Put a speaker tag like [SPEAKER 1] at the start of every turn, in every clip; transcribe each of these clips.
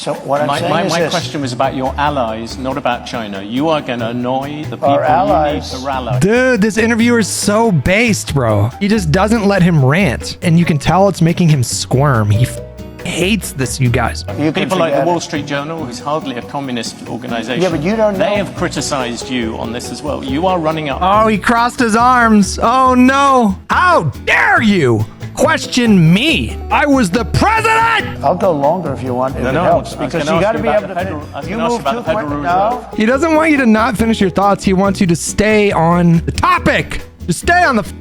[SPEAKER 1] So what I'm saying is
[SPEAKER 2] my
[SPEAKER 1] this.
[SPEAKER 2] question was about your allies, not about China. You are going to annoy the people
[SPEAKER 1] Our allies.
[SPEAKER 2] you need to rally.
[SPEAKER 3] Dude, this interviewer is so based, bro. He just doesn't let him rant, and you can tell it's making him squirm. He hates this, you guys.
[SPEAKER 2] People like the Wall Street Journal, who's hardly a communist organization.
[SPEAKER 1] Yeah, but you don't know.
[SPEAKER 2] They have criticized you on this as well. You are running up.
[SPEAKER 3] Oh, he crossed his arms. Oh, no. How dare you question me? I was the president!
[SPEAKER 1] I'll go longer if you want. If it helps, because you got to be able to. You move too quick. No.
[SPEAKER 3] He doesn't want you to not finish your thoughts. He wants you to stay on the topic. Just stay on the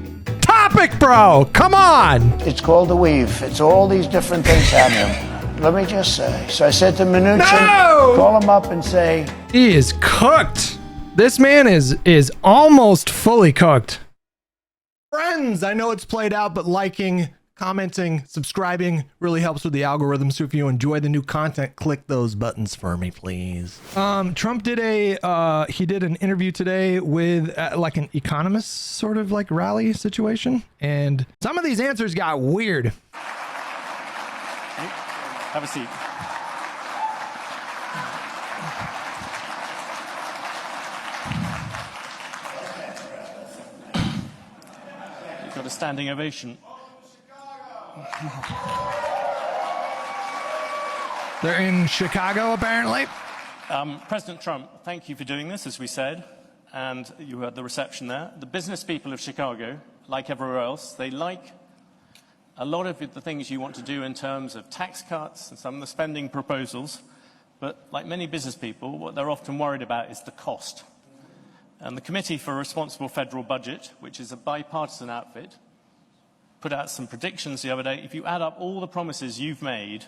[SPEAKER 3] topic, bro. Come on.
[SPEAKER 1] It's called the weave. It's all these different things happening. Let me just say. So I said to Mnuchin,
[SPEAKER 3] No!
[SPEAKER 1] call him up and say.
[SPEAKER 3] He is cooked. This man is almost fully cooked. Friends, I know it's played out, but liking, commenting, subscribing really helps with the algorithm. So if you enjoy the new content, click those buttons for me, please. Trump did an interview today with like an economist sort of like rally situation. And some of these answers got weird.
[SPEAKER 2] Have a seat. You've got a standing ovation.
[SPEAKER 3] They're in Chicago, apparently.
[SPEAKER 2] President Trump, thank you for doing this, as we said, and you heard the reception there. The business people of Chicago, like everywhere else, they like a lot of the things you want to do in terms of tax cuts and some of the spending proposals, but like many business people, what they're often worried about is the cost. And the Committee for a Responsible Federal Budget, which is a bipartisan outfit, put out some predictions the other day. If you add up all the promises you've made,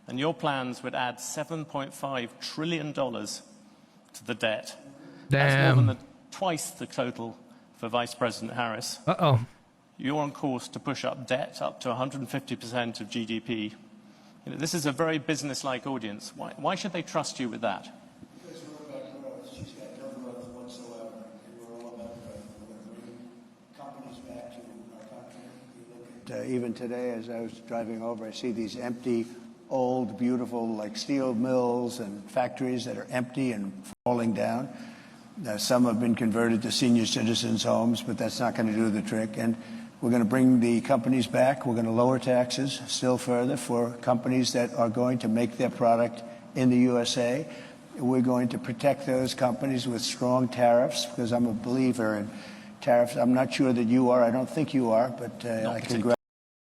[SPEAKER 2] and your plans would add $7.5 trillion to the debt.
[SPEAKER 3] Damn.
[SPEAKER 2] That's more than twice the total for Vice President Harris.
[SPEAKER 3] Uh-oh.
[SPEAKER 2] You're on course to push up debt up to 150% of GDP. You know, this is a very business-like audience. Why should they trust you with that?
[SPEAKER 1] Because we're about growth. She's got no growth whatsoever. We're all about growth. We're going to bring companies back to our country. You look at, even today, as I was driving over, I see these empty, old, beautiful, like steel mills and factories that are empty and falling down. Some have been converted to senior citizens' homes, but that's not going to do the trick. And we're going to bring the companies back. We're going to lower taxes still further for companies that are going to make their product in the USA. We're going to protect those companies with strong tariffs, because I'm a believer in tariffs. I'm not sure that you are. I don't think you are, but I congratulate.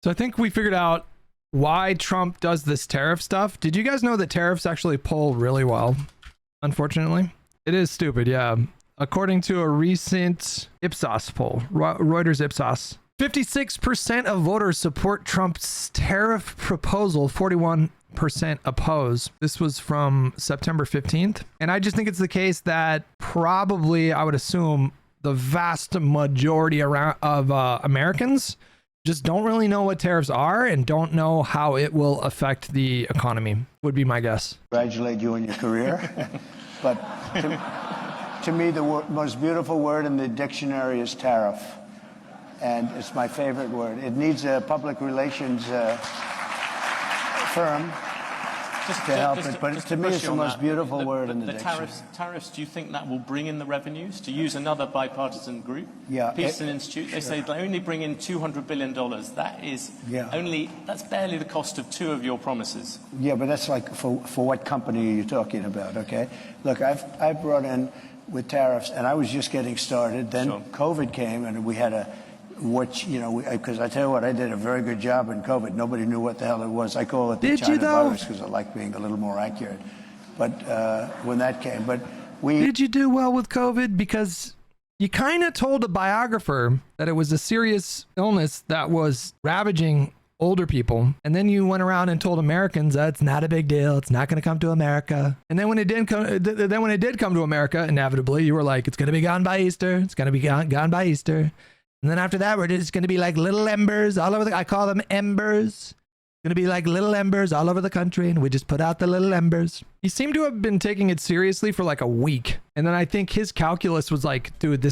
[SPEAKER 3] So I think we figured out why Trump does this tariff stuff. Did you guys know that tariffs actually pull really well? Unfortunately, it is stupid. Yeah. According to a recent Ipsos poll, Reuters Ipsos, 56% of voters support Trump's tariff proposal, 41% oppose. This was from September 15th. And I just think it's the case that probably, I would assume, the vast majority of Americans just don't really know what tariffs are and don't know how it will affect the economy, would be my guess.
[SPEAKER 1] Congratulate you on your career. But to me, the most beautiful word in the dictionary is tariff. And it's my favorite word. It needs a public relations firm to help it. But to me, it's the most beautiful word in the dictionary.
[SPEAKER 2] Tariffs, do you think that will bring in the revenues? To use another bipartisan group,
[SPEAKER 1] Yeah,
[SPEAKER 2] Pearson Institute, they say they only bring in $200 billion. That is that's barely the cost of two of your promises.
[SPEAKER 1] Yeah, but that's like for what company are you talking about, okay? Look, I brought in with tariffs, and I was just getting started. Then COVID came, and we had because I tell you what, I did a very good job in COVID. Nobody knew what the hell it was. I call it the China virus because I like being a little more accurate. But when that came, did you do well with COVID? Because you kind of told a biographer that it was a serious illness that was ravaging older people, and then you went around and told Americans that it's not a big deal, it's not going to come to America. And then when it did come to America, inevitably you were like, it's going to be gone by Easter, it's going to be gone by Easter. And then after that, we're just going to be like little embers all over I call them embers. Going to be like little embers all over the country, and we just put out the little embers. He seemed to have been taking it seriously for like a week. And then I think his calculus was like, dude,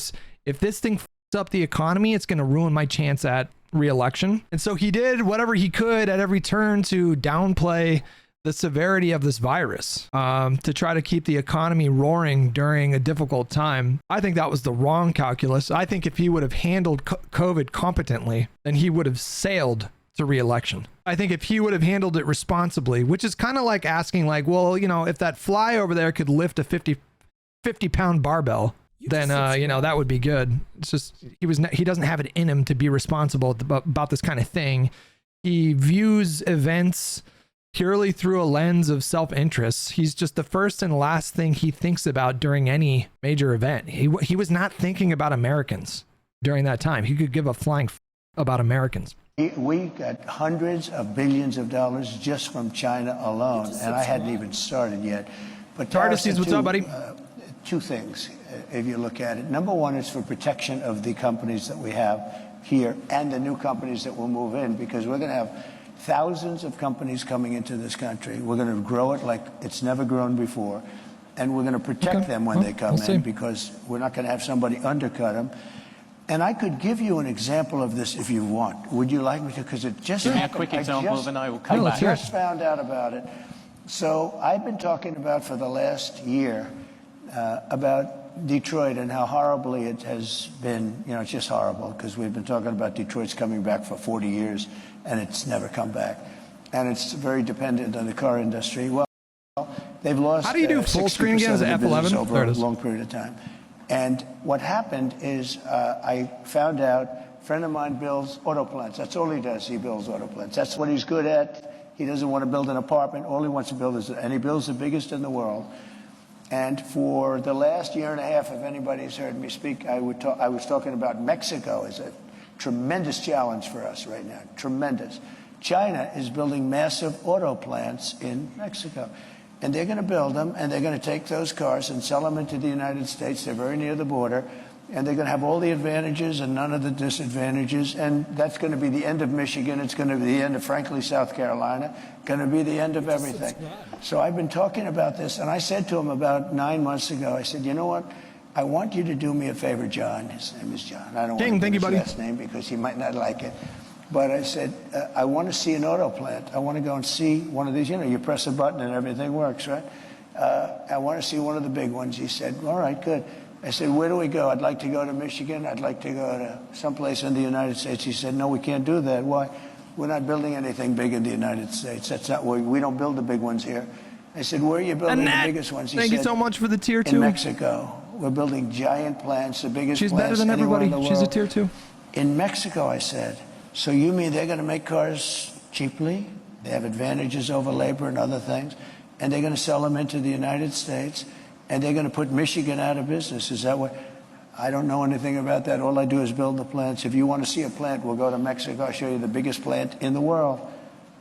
[SPEAKER 1] if this thing f***s up the economy, it's going to ruin my chance at re-election. And so he did whatever he could at every turn to downplay
[SPEAKER 3] the severity of this virus to try to keep the economy roaring during a difficult time. I think that was the wrong calculus. I think if he would have handled COVID competently, then he would have sailed to re-election. I think if he would have handled it responsibly, which is kind of like asking like, well, you know, if that fly over there could lift a 50 pound barbell, then that would be good. It's just he doesn't have it in him to be responsible about this kind of thing. He views events purely through a lens of self-interest. He's just the first and last thing he thinks about during any major event. He was not thinking about Americans during that time. He could give a flying about Americans.
[SPEAKER 1] We got hundreds of billions of dollars just from China alone, and I hadn't even started yet. But
[SPEAKER 3] Artistes, what's up, buddy?
[SPEAKER 1] Two things, if you look at it. Number one is for protection of the companies that we have here and the new companies that will move in, because we're going to have thousands of companies coming into this country. We're going to grow it like it's never grown before, and we're going to protect them when they come in, because we're not going to have somebody undercut them. And I could give you an example of this if you want. Would you like me to? Because it just
[SPEAKER 2] Give me a
[SPEAKER 1] happened.
[SPEAKER 2] quick example, then I will come back.
[SPEAKER 1] I just found out about it. So I've been talking about for the last year about Detroit and how horribly it has been. You know, it's just horrible, because we've been talking about Detroit's coming back for 40 years, and it's never come back. And it's very dependent on the car industry. Well, they've lost.
[SPEAKER 3] How do you do full screen again? Is it F11?
[SPEAKER 1] Over a long period of time. And what happened is I found out a friend of mine builds auto plants. That's all he does. He builds auto plants. That's what he's good at. He doesn't want to build an apartment. All he wants to build is, and he builds the biggest in the world. And for the last year and a half, if anybody's heard me speak, I was talking about Mexico as a tremendous challenge for us right now. Tremendous. China is building massive auto plants in Mexico. And they're going to build them, and they're going to take those cars and sell them into the United States. They're very near the border, and they're going to have all the advantages and none of the disadvantages. And that's going to be the end of Michigan. It's going to be the end of, frankly, South Carolina. Going to be the end of everything. So I've been talking about this, and I said to him about 9 months ago, I said, you know what? I want you to do me a favor, John. His name is John. I don't want to give his last name because he might not like it. But I said, I want to see an auto plant. I want to go and see one of these. You know, you press a button and everything works, right? I want to see one of the big ones. He said, all right, good. I said, where do we go? I'd like to go to Michigan. I'd like to go to someplace in the United States. He said, no, we can't do that. Why? We're not building anything big in the United States. That's not where we don't build the big ones here. I said, where are you building the biggest ones? He
[SPEAKER 3] said, thank you so much for the tier 2.
[SPEAKER 1] In Mexico. We're building giant plants, the biggest
[SPEAKER 3] She's
[SPEAKER 1] plants
[SPEAKER 3] better than everybody.
[SPEAKER 1] in the world.
[SPEAKER 3] She's a tier 2.
[SPEAKER 1] In Mexico, I said. So you mean they're going to make cars cheaply? They have advantages over labor and other things, and they're going to sell them into the United States, and they're going to put Michigan out of business. Is that what? I don't know anything about that. All I do is build the plants. If you want to see a plant, we'll go to Mexico. I'll show you the biggest plant in the world.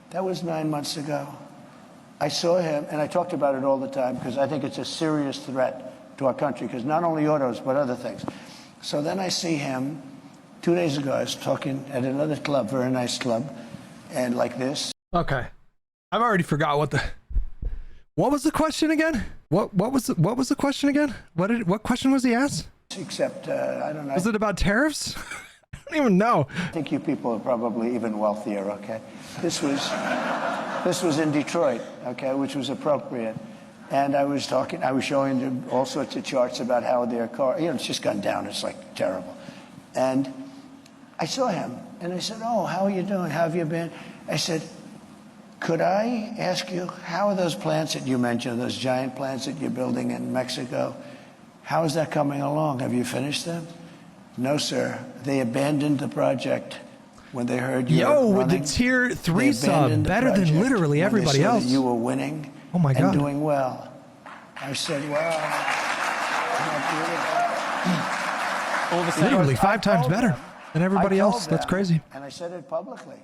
[SPEAKER 1] That was 9 months ago. I saw him, and I talked about it all the time because I think it's a serious threat to our country, because not only autos, but other things. So then I see him. 2 days ago, I was talking at another club, very nice club, and like this.
[SPEAKER 3] Okay, I've already forgot what was the question again? What was the question again? What question was he asked?
[SPEAKER 1] Except I don't know.
[SPEAKER 3] Was it about tariffs? I don't even know.
[SPEAKER 1] I think you people are probably even wealthier. Okay, this was in Detroit. Okay, which was appropriate. And I was showing them all sorts of charts about how their car, it's just gone down. It's like terrible. And I saw him, and I said, oh, how are you doing? How have you been? I said, could I ask you, how are those plants that you mentioned, those giant plants that you're building in Mexico, how is that coming along? Have you finished them? No, sir. They abandoned the project when they heard you were running.
[SPEAKER 3] With the tier 3 sub, better than literally everybody else.
[SPEAKER 1] You were winning and doing well. I said, wow.
[SPEAKER 2] All the same.
[SPEAKER 3] Literally 5 times better than everybody else. That's crazy.
[SPEAKER 1] And I said it publicly.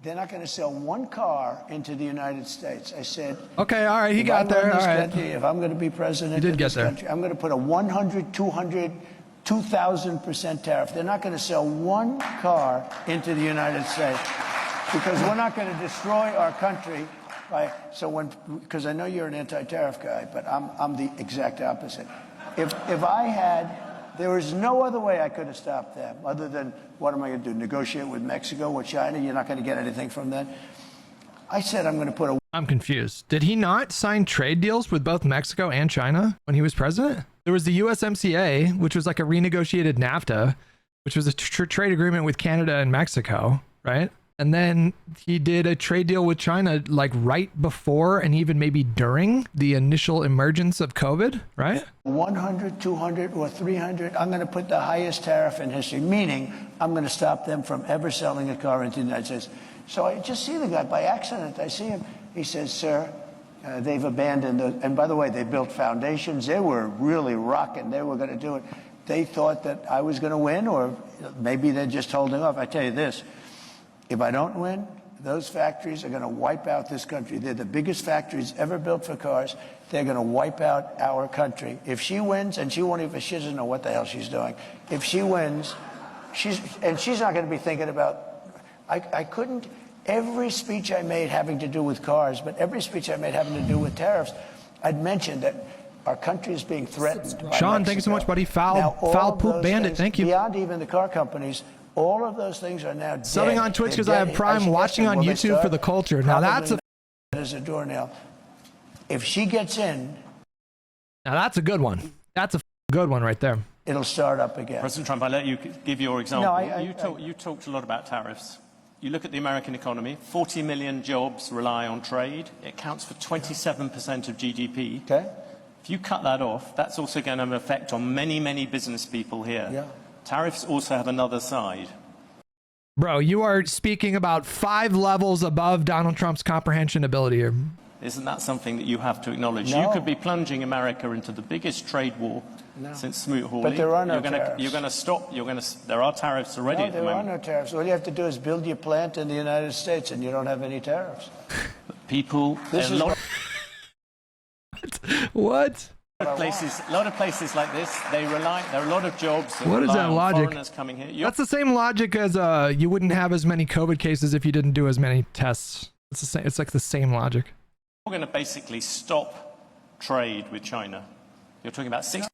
[SPEAKER 1] They're not going to sell one car into the United States. I said,
[SPEAKER 3] okay, all right, he got there. All right.
[SPEAKER 1] Country, if I'm going to be president of this country, I'm going to put a 100, 200, 2,000% tariff. They're not going to sell one car into the United States because we're not going to destroy our country. Because I know you're an anti-tariff guy, but I'm the exact opposite. If I had, there was no other way I could have stopped them other than, what am I going to do, negotiate with Mexico or China? You're not going to get anything from that. I said I'm going to put a
[SPEAKER 3] I'm confused. Did he not sign trade deals with both Mexico and China when he was president? There was the USMCA, which was like a renegotiated NAFTA, which was a trade agreement with Canada and Mexico, right? And then he did a trade deal with China like right before and even maybe during the initial emergence of COVID, right?
[SPEAKER 1] 100, 200, or 300, I'm going to put the highest tariff in history, meaning I'm going to stop them from ever selling a car into the United States. So I just see the guy by accident. I see him. He says, sir, they've abandoned the, and by the way, they built foundations. They were really rocking. They were going to do it. They thought that I was going to win, or maybe they're just holding off. I tell you this. If I don't win, those factories are going to wipe out this country. They're the biggest factories ever built for cars. They're going to wipe out our country. If she wins, and she won't even, she doesn't know what the hell she's doing. If she wins, she's not going to be thinking about, I couldn't, every speech I made having to do with cars, but every speech I made having to do with tariffs, I'd mentioned that our country is being threatened.
[SPEAKER 3] Sean, thank you so much, buddy. Foul poop bandit, thank you.
[SPEAKER 1] Beyond even the car companies, all of those things are now dead.
[SPEAKER 3] Subbing on Twitch because I have Prime, watching on YouTube for the culture. Now that's
[SPEAKER 1] a doornail. If she gets in,
[SPEAKER 3] now that's a good one. That's a good one right there.
[SPEAKER 1] It'll start up again.
[SPEAKER 2] President Trump, I let you give your example.
[SPEAKER 1] No,
[SPEAKER 2] you talked a lot about tariffs. You look at the American economy, 40 million jobs rely on trade. It accounts for 27% of GDP.
[SPEAKER 1] Okay.
[SPEAKER 2] If you cut that off, that's also going to have an effect on many, many business people here.
[SPEAKER 1] Yeah.
[SPEAKER 2] Tariffs also have another side.
[SPEAKER 3] Bro, you are speaking about 5 levels above Donald Trump's comprehension ability here.
[SPEAKER 2] Isn't that something that you have to acknowledge?
[SPEAKER 1] No.
[SPEAKER 2] You could be plunging America into the biggest trade war since Smoot-Hawley.
[SPEAKER 1] But there are no tariffs.
[SPEAKER 2] You're going to stop. There are tariffs already at the moment.
[SPEAKER 1] There are no tariffs. All you have to do is build your plant in the United States, and you don't have any tariffs.
[SPEAKER 2] But people,
[SPEAKER 3] What?
[SPEAKER 2] A lot of places like this, there are a lot of jobs that
[SPEAKER 3] what is
[SPEAKER 2] rely
[SPEAKER 3] that
[SPEAKER 2] on
[SPEAKER 3] logic?
[SPEAKER 2] foreigners coming here.
[SPEAKER 3] That's the same logic as you wouldn't have as many COVID cases if you didn't do as many tests. It's the same. It's like the same logic.
[SPEAKER 2] We're going to basically stop trade with China. You're talking about 60%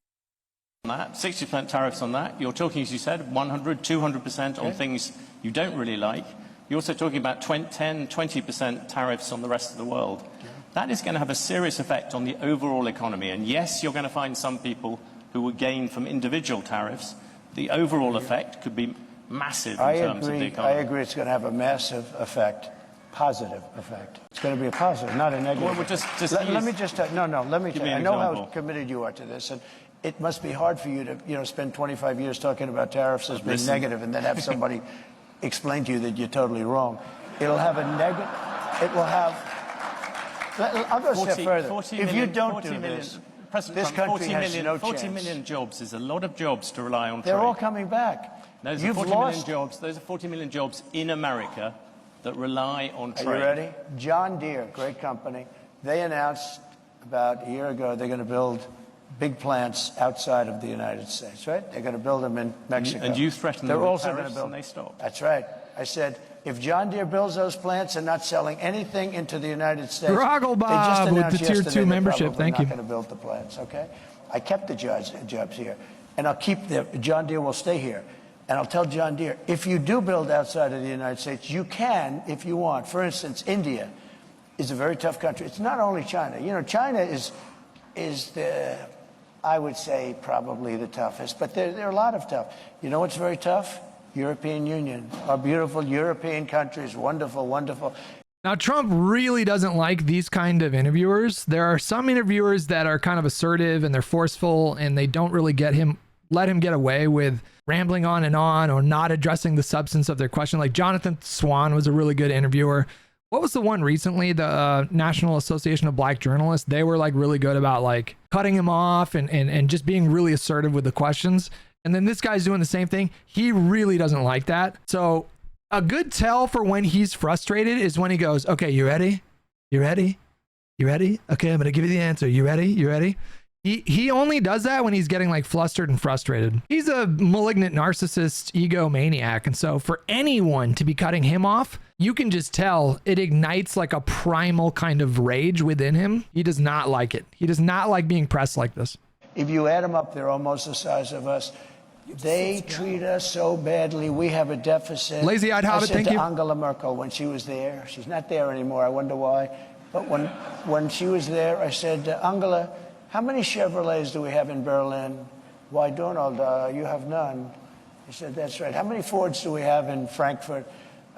[SPEAKER 2] on that, 60% tariffs on that. You're talking, as you said, 100, 200% on things you don't really like. You're also talking about 10, 20% tariffs on the rest of the world. That is going to have a serious effect on the overall economy. And yes, you're going to find some people who will gain from individual tariffs. The overall effect could be massive in terms of the economy.
[SPEAKER 1] I agree it's going to have a massive effect, positive effect. It's going to be a positive, not a negative.
[SPEAKER 2] Well,
[SPEAKER 1] let me just tell you. No, let me tell you. I know
[SPEAKER 2] example.
[SPEAKER 1] how committed you are to this, and it must be hard for you to, spend 25 years talking about tariffs as being negative and then have somebody explain to you that you're totally wrong. It'll have a negative, it will have, I'll go a step further. If you don't do this, this country has no chance.
[SPEAKER 2] 40 million jobs is a lot of jobs to rely on trade.
[SPEAKER 1] They're all coming back.
[SPEAKER 2] Those are 40 million jobs in America that rely on trade.
[SPEAKER 1] Are you ready? John Deere, great company. They announced about a year ago they're going to build big plants outside of the United States, right? They're going to build them in Mexico.
[SPEAKER 2] And you threatened them with tariffs and they stopped.
[SPEAKER 1] That's right. I said, if John Deere builds those plants and not selling anything into the United States,
[SPEAKER 3] Groggle Bob with the Tier 2 membership. Thank you.
[SPEAKER 1] Not going to build the plants, okay? I kept the jobs here, and I'll keep John Deere will stay here. And I'll tell John Deere, if you do build outside of the United States, you can if you want. For instance, India is a very tough country. It's not only China. China is the, I would say, probably the toughest. But there are a lot of tough. You know what's very tough? European Union. Our beautiful European countries. Wonderful, wonderful.
[SPEAKER 3] Now, Trump really doesn't like these kind of interviewers. There are some interviewers that are kind of assertive and they're forceful and they don't really let him get away with rambling on or not addressing the substance of their question. Like Jonathan Swan was a really good interviewer. What was the one recently? The National Association of Black Journalists. They were like really good about like cutting him off and just being really assertive with the questions. And then this guy's doing the same thing. He really doesn't like that. So a good tell for when he's frustrated is when he goes, okay, you ready? You ready? You ready? Okay, I'm going to give you the answer. You ready? You ready? He only does that when he's getting like flustered and frustrated. He's a malignant narcissist egomaniac. And so for anyone to be cutting him off, you can just tell it ignites like a primal kind of rage within him. He does not like it. He does not like being pressed like this.
[SPEAKER 1] If you add them up, they're almost the size of us. They treat us so badly. We have a deficit.
[SPEAKER 3] Lazy-eyed hobbit, thank you.
[SPEAKER 1] Angela Merkel when she was there. She's not there anymore. I wonder why. But when she was there, I said, Angela, how many Chevrolets do we have in Berlin? Why, Donald, you have none. He said, that's right. How many Fords do we have in Frankfurt?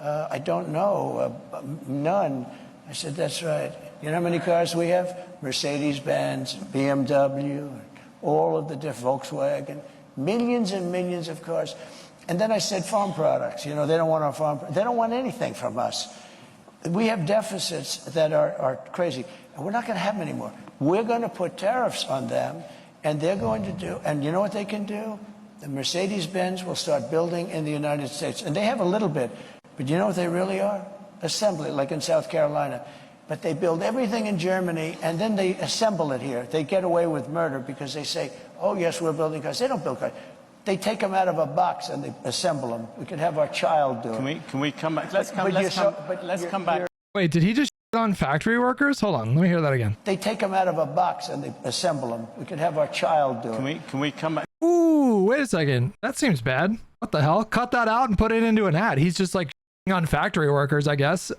[SPEAKER 1] I don't know, none. I said, that's right. You know how many cars we have? Mercedes-Benz, BMW, all of the different Volkswagen, millions and millions of cars. And then I said farm products. You know, they don't want our farm, they don't want anything from us. We have deficits that are crazy, and we're not going to have them anymore. We're going to put tariffs on them, and they're going to do, and you know what they can do? The Mercedes-Benz will start building in the United States, and they have a little bit, but you know what they really are? Assembly, like in South Carolina. But they build everything in Germany, and then they assemble it here. They get away with murder because they say, oh, yes, we're building cars. They don't build cars. They take them out of a box and they assemble them. We could have our child do it.
[SPEAKER 2] Can we come back? Let's come back.
[SPEAKER 3] Wait, did he just shit on factory workers? Hold on, let me hear that again.
[SPEAKER 1] They take them out of a box and they assemble them. We could have our child do it.
[SPEAKER 2] Can we come back?
[SPEAKER 3] Ooh, wait a second. That seems bad. What the hell? Cut that out and put it into an ad. He's just like shitting on factory workers, I guess.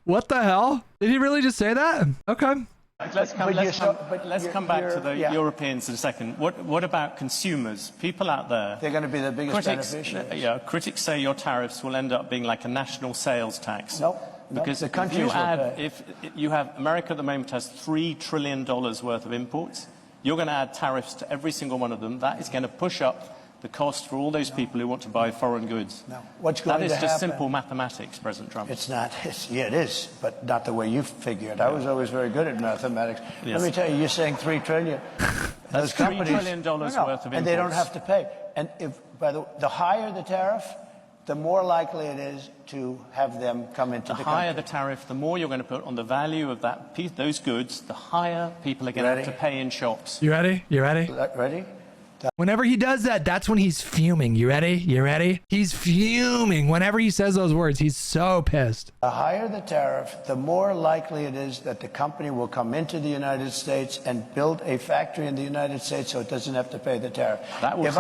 [SPEAKER 3] What the hell? Did he really just say that? Okay.
[SPEAKER 2] Let's come back to the Europeans in a second. What about consumers? People out there.
[SPEAKER 1] They're going to be the biggest beneficiaries.
[SPEAKER 2] Yeah, critics say your tariffs will end up being like a national sales tax.
[SPEAKER 1] Nope.
[SPEAKER 2] Because
[SPEAKER 1] the countries
[SPEAKER 2] if you have America at the moment has $3 trillion worth of imports, you're going to add tariffs to every single one of them. That is going to push up the cost for all those people who want to buy foreign goods.
[SPEAKER 1] No. What's going to happen?
[SPEAKER 2] That is just simple mathematics, President Trump.
[SPEAKER 1] It's not. Yeah, it is, but not the way you figure it. I was always very good at mathematics.
[SPEAKER 2] Yes.
[SPEAKER 1] Let me tell you, you're saying $3 trillion.
[SPEAKER 2] That's $3 trillion worth of imports.
[SPEAKER 1] And they don't have to pay. And if, by the higher the tariff, the more likely it is to have them come into the country.
[SPEAKER 2] The higher the tariff, the more you're going to put on the value of that piece, those goods, the higher people are going to have to pay in shops.
[SPEAKER 3] You ready? You ready?
[SPEAKER 1] Ready?
[SPEAKER 3] Whenever he does that, that's when he's fuming. You ready? You ready? He's fuming. Whenever he says those words, he's so pissed.
[SPEAKER 1] The higher the tariff, the more likely it is that the company will come into the United States and build a factory in the United States so it doesn't have to pay the tariff.
[SPEAKER 2] That will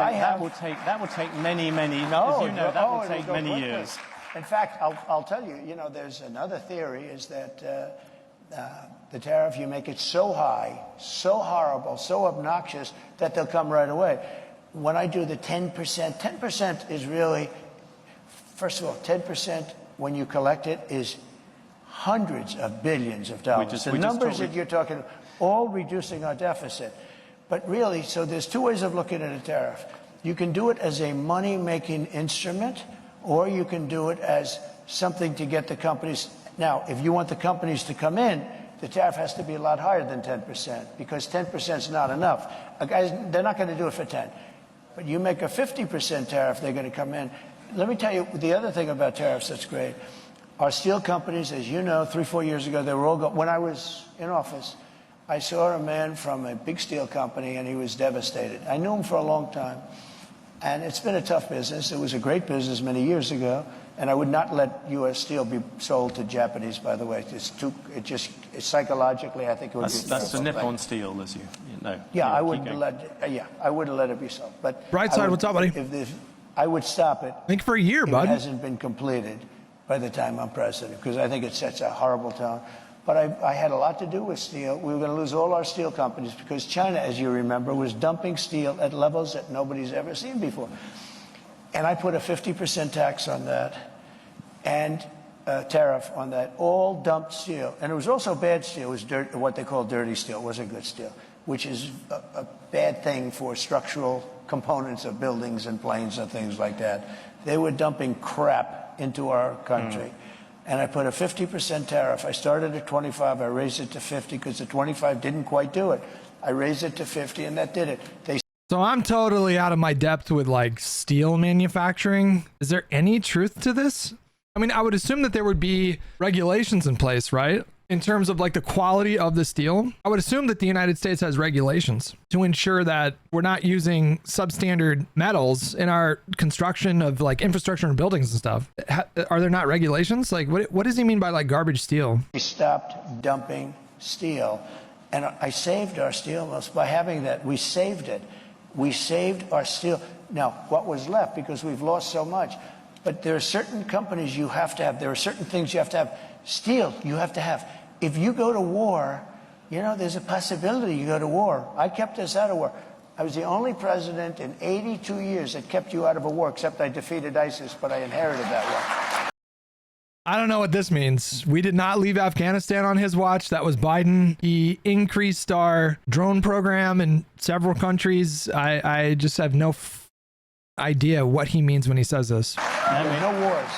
[SPEAKER 2] take many, years.
[SPEAKER 1] In fact, I'll tell you, you know, there's another theory is that the tariff, you make it so high, so horrible, so obnoxious that they'll come right away. When I do the 10%, 10% is really, first of all, 10% when you collect it is hundreds of billions of dollars. The numbers that you're talking, all reducing our deficit. But really, so there's two ways of looking at a tariff. You can do it as a money-making instrument, or you can do it as something to get the companies. Now, if you want the companies to come in, the tariff has to be a lot higher than 10%, because 10% is not enough. Guys, they're not going to do it for 10. But you make a 50% tariff, they're going to come in. Let me tell you the other thing about tariffs that's great. Our steel companies, as you know, 3-4 years ago, they were all when I was in office, I saw a man from a big steel company, and he was devastated. I knew him for a long time, and it's been a tough business. It was a great business many years ago. And I would not let U.S. steel be sold to Japanese, by the way. It's psychologically, I think it would be.
[SPEAKER 2] That's the Nippon steel, as you know.
[SPEAKER 1] Yeah, I wouldn't let it be sold. But
[SPEAKER 3] right side, what's up, buddy?
[SPEAKER 1] I would stop it.
[SPEAKER 3] Think for a year, bud.
[SPEAKER 1] It hasn't been completed by the time I'm president, because I think it sets a horrible tone. But I had a lot to do with steel. We were going to lose all our steel companies because China, as you remember, was dumping steel at levels that nobody's ever seen before. And I put a 50% tax on that and a tariff on that, all dumped steel. And it was also bad steel. It was what they call dirty steel. It wasn't good steel, which is a bad thing for structural components of buildings and planes and things like that. They were dumping crap into our country. And I put a 50% tariff. I started at 25. I raised it to 50 because the 25 didn't quite do it. I raised it to 50, and that did it.
[SPEAKER 3] So I'm totally out of my depth with like steel manufacturing. Is there any truth to this? I mean, I would assume that there would be regulations in place, right? In terms of like the quality of the steel. I would assume that the United States has regulations to ensure that we're not using substandard metals in our construction of like infrastructure and buildings and stuff. Are there not regulations? Like what does he mean by like garbage steel?
[SPEAKER 1] We stopped dumping steel, and I saved our steel mills by having that. We saved it. We saved our steel. Now, what was left, because we've lost so much, but there are certain companies you have to have. There are certain things you have to have. Steel, you have to have. if you go to war, you know, there's a possibility you go to war. I kept us out of war. I was the only president in 82 years that kept you out of a war, except I defeated ISIS, but I inherited that war.
[SPEAKER 3] I don't know what this means. We did not leave Afghanistan on his watch. That was Biden. He increased our drone program in several countries. I just have no idea what he means when he says this.
[SPEAKER 1] There's no wars.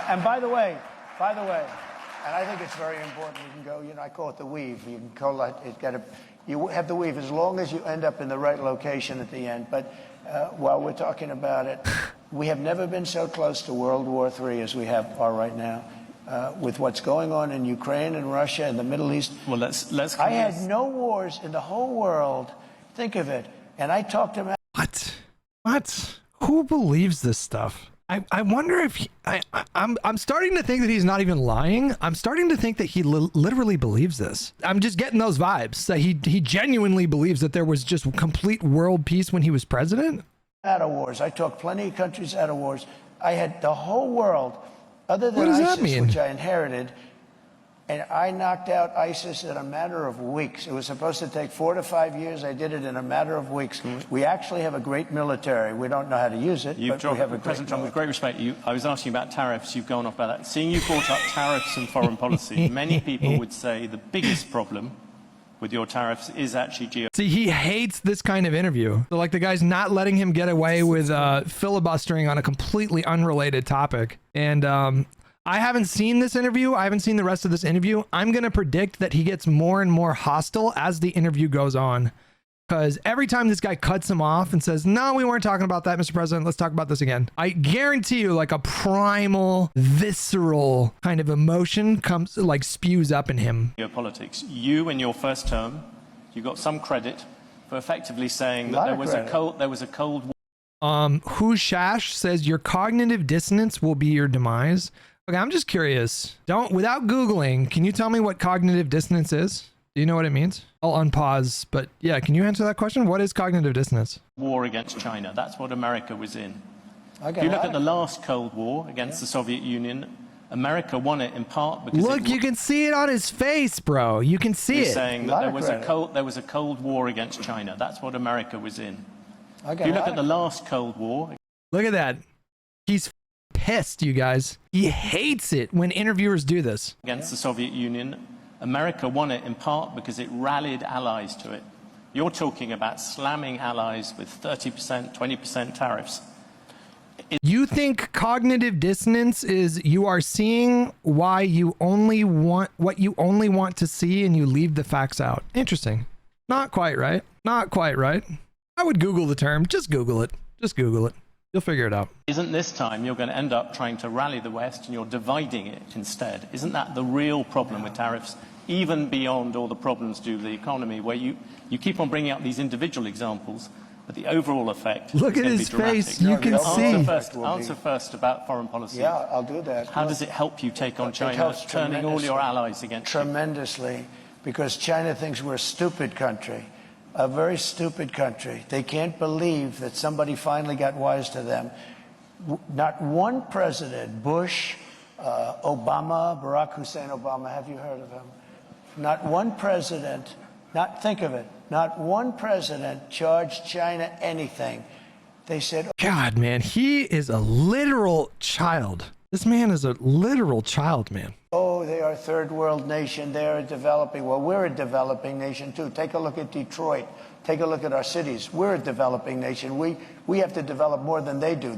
[SPEAKER 1] And by the way, and I think it's very important, you can go, you know, I call it the weave. You can call it, you have the weave as long as you end up in the right location at the end. But while we're talking about it, we have never been so close to World War III as we are right now. With what's going on in Ukraine and Russia and the Middle East.
[SPEAKER 2] Well, let's.
[SPEAKER 1] I had no wars in the whole world. Think of it. And I talked to him.
[SPEAKER 3] What? Who believes this stuff? I wonder if I'm starting to think that he's not even lying. I'm starting to think that he literally believes this. I'm just getting those vibes that he genuinely believes that there was just complete world peace when he was president.
[SPEAKER 1] Out of wars. I talked plenty of countries out of wars. I had the whole world, other than
[SPEAKER 3] what does
[SPEAKER 1] ISIS,
[SPEAKER 3] that mean?
[SPEAKER 1] which I inherited, and I knocked out ISIS in a matter of weeks. It was supposed to take 4 to 5 years. I did it in a matter of weeks. We actually have a great military. We don't know how to use it, but we have a
[SPEAKER 2] President Trump,
[SPEAKER 1] great
[SPEAKER 2] with great respect, I was asking about tariffs. You've gone off about that. Seeing you brought up tariffs and foreign policy, many people would say the biggest problem with your tariffs is actually geo.
[SPEAKER 3] See, he hates this kind of interview. So, like, the guy's not letting him get away with filibustering on a completely unrelated topic. And I haven't seen this interview. I haven't seen the rest of this interview. I'm going to predict that he gets more and more hostile as the interview goes on. Because every time this guy cuts him off and says, no, we weren't talking about that, Mr. President. Let's talk about this again. I guarantee you, like, a primal, visceral kind of emotion comes, like, spews up in him.
[SPEAKER 2] Geopolitics. You, in your first term, you got some credit for effectively saying that there was a cold war.
[SPEAKER 3] Who Shash says your cognitive dissonance will be your demise. Okay, I'm just curious. Without Googling, can you tell me what cognitive dissonance is? Do you know what it means? I'll unpause, but yeah, can you answer that question? What is cognitive dissonance?
[SPEAKER 2] War against China. That's what America was in. If you look at the last Cold War against the Soviet Union, America won it in part because
[SPEAKER 3] you can see it on his face, bro. You can see it.
[SPEAKER 2] Saying that there was a Cold War against China. That's what America was in. If you look at the last Cold War.
[SPEAKER 3] Look at that. He's pissed, you guys. He hates it when interviewers do this.
[SPEAKER 2] Against the Soviet Union, America won it in part because it rallied allies to it. You're talking about slamming allies with 30%, 20% tariffs.
[SPEAKER 3] You think cognitive dissonance is you are seeing why you only want what you only want to see and you leave the facts out. Interesting. Not quite right. Not quite right. I would Google the term. Just Google it. Just Google it. You'll figure it out.
[SPEAKER 2] Isn't this time you're going to end up trying to rally the West and you're dividing it instead? Isn't that the real problem with tariffs, even beyond all the problems due to the economy, where you keep on bringing up these individual examples, but the overall effect
[SPEAKER 3] Look at his face. You can see.
[SPEAKER 2] Answer first about foreign policy.
[SPEAKER 1] Yeah, I'll do that.
[SPEAKER 2] How does it help you take on China, turning all your allies against you?
[SPEAKER 1] Tremendously, because China thinks we're a stupid country. A very stupid country. They can't believe that somebody finally got wise to them. Not one president, Bush, Obama, Barack Hussein Obama, have you heard of him? Not one president, think of it, not one president charged China anything. They said,
[SPEAKER 3] God, man, he is a literal child. This man is a literal child, man.
[SPEAKER 1] Oh, they are a third world nation. They are developing. Well, we're a developing nation, too. Take a look at Detroit. Take a look at our cities. We're a developing nation. We have to develop more than they do.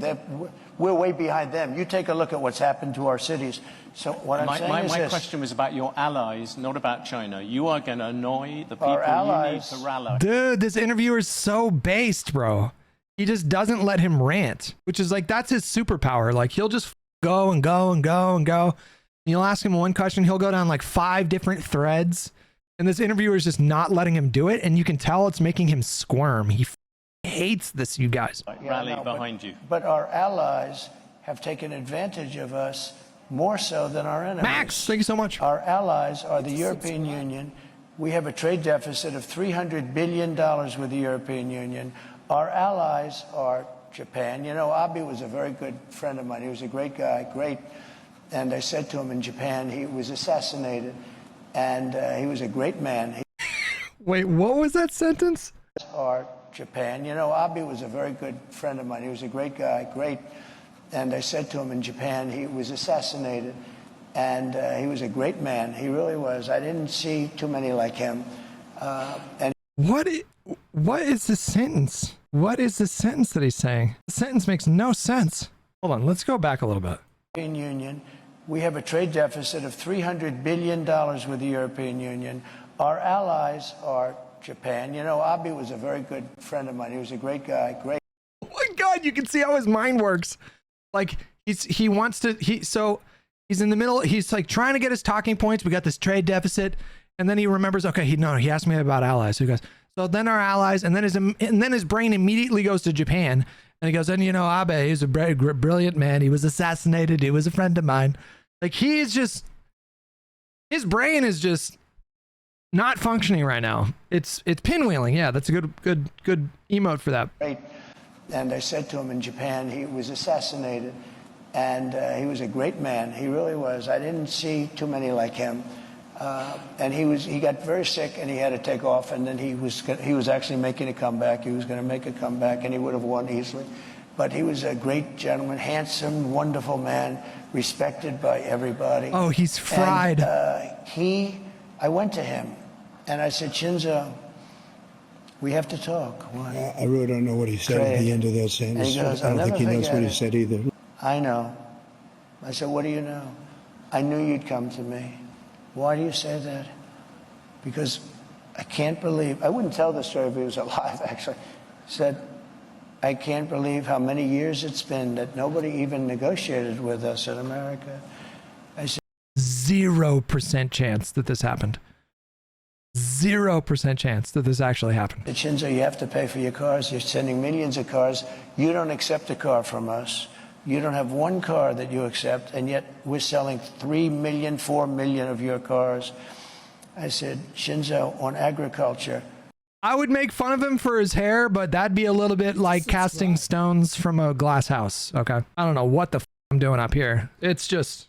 [SPEAKER 1] We're way behind them. You take a look at what's happened to our cities. So what I'm saying is
[SPEAKER 2] my question was about your allies, not about China. You are going to annoy the people you need to rally.
[SPEAKER 3] Dude, this interviewer is so based, bro. He just doesn't let him rant, which is like, that's his superpower. Like, he'll just go and go and go and go. You'll ask him one question, he'll go down like 5 different threads, and this interviewer is just not letting him do it, and you can tell it's making him squirm. He hates this, you guys.
[SPEAKER 2] Rally behind you.
[SPEAKER 1] But our allies have taken advantage of us more so than our enemies.
[SPEAKER 3] Max, thank you so much.
[SPEAKER 1] Our allies are the European Union. We have a trade deficit of $300 billion with the European Union. Our allies are Japan. You know, Abe was a very good friend of mine. He was a great guy, great. And I said to him in Japan, he was assassinated. and he was a great man.
[SPEAKER 3] Wait, what was that sentence?
[SPEAKER 1] Or Japan. You know, Abe was a very good friend of mine. He was a great guy, great. And I said to him in Japan, he was assassinated, and he was a great man. He really was. I didn't see too many like him. And
[SPEAKER 3] What is the sentence? What is the sentence that he's saying? The sentence makes no sense. Hold on, let's go back a little bit.
[SPEAKER 1] European Union, we have a trade deficit of $300 billion with the European Union. Our allies are Japan. You know, Abe was a very good friend of mine. He was a great guy, great.
[SPEAKER 3] Oh my God, you can see how his mind works. Like he wants to, so he's in the middle. He's like trying to get his talking points. We got this trade deficit. And then he remembers, okay, he asked me about allies. So he goes, so then our allies, and then his brain immediately goes to Japan. And he goes, and you know, Abe, he's a brilliant man. He was assassinated. He was a friend of mine. Like he is just, his brain is just not functioning right now. It's pinwheeling. Yeah, that's a good emote for that.
[SPEAKER 1] Great. And I said to him in Japan, he was assassinated, and he was a great man. He really was. I didn't see too many like him. And he got very sick, and he had to take off. And then he was actually making a comeback. He was going to make a comeback, and he would have won easily. But he was a great gentleman, handsome, wonderful man, respected by everybody.
[SPEAKER 3] Oh, he's fried.
[SPEAKER 1] And, I went to him, and I said, Shinzo, we have to talk. Why?
[SPEAKER 4] I really don't know what he said at the end of that sentence.
[SPEAKER 1] He goes,
[SPEAKER 4] I don't think he knows what he said either.
[SPEAKER 1] I know. I said, what do you know? I knew you'd come to me. Why do you say that? Because I can't believe, I wouldn't tell the story if he was alive, actually. Said, I can't believe how many years it's been that nobody even negotiated with us in America. I said,
[SPEAKER 3] 0% chance that this happened. 0% chance that this actually happened.
[SPEAKER 1] Shinzo, you have to pay for your cars. You're sending millions of cars. You don't accept a car from us. You don't have one car that you accept, and yet we're selling 3 million, 4 million of your cars. I said, Shinzo, on agriculture.
[SPEAKER 3] I would make fun of him for his hair, but that'd be a little bit like casting stones from a glass house. Okay. I don't know what the I'm doing up here. It's just,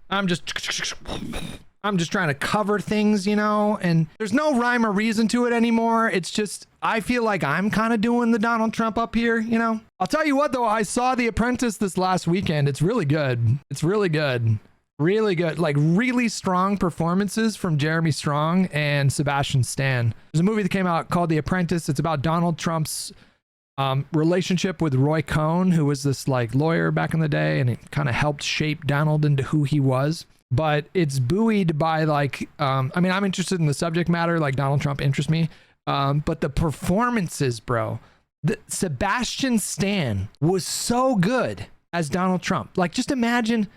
[SPEAKER 3] I'm just trying to cover things, you know, and there's no rhyme or reason to it anymore. It's just, I feel like I'm kind of doing the Donald Trump up here, you know. I'll tell you what, though, I saw The Apprentice this last weekend. It's really good. It's really good. Really good. Like really strong performances from Jeremy Strong and Sebastian Stan. There's a movie that came out called The Apprentice. It's about Donald Trump's relationship with Roy Cohn, who was this like lawyer back in the day, and it kind of helped shape Donald into who he was. But it's buoyed by like, I mean, I'm interested in the subject matter, like Donald Trump interests me. But the performances, bro, Sebastian Stan was so good as Donald Trump. Like, just imagine,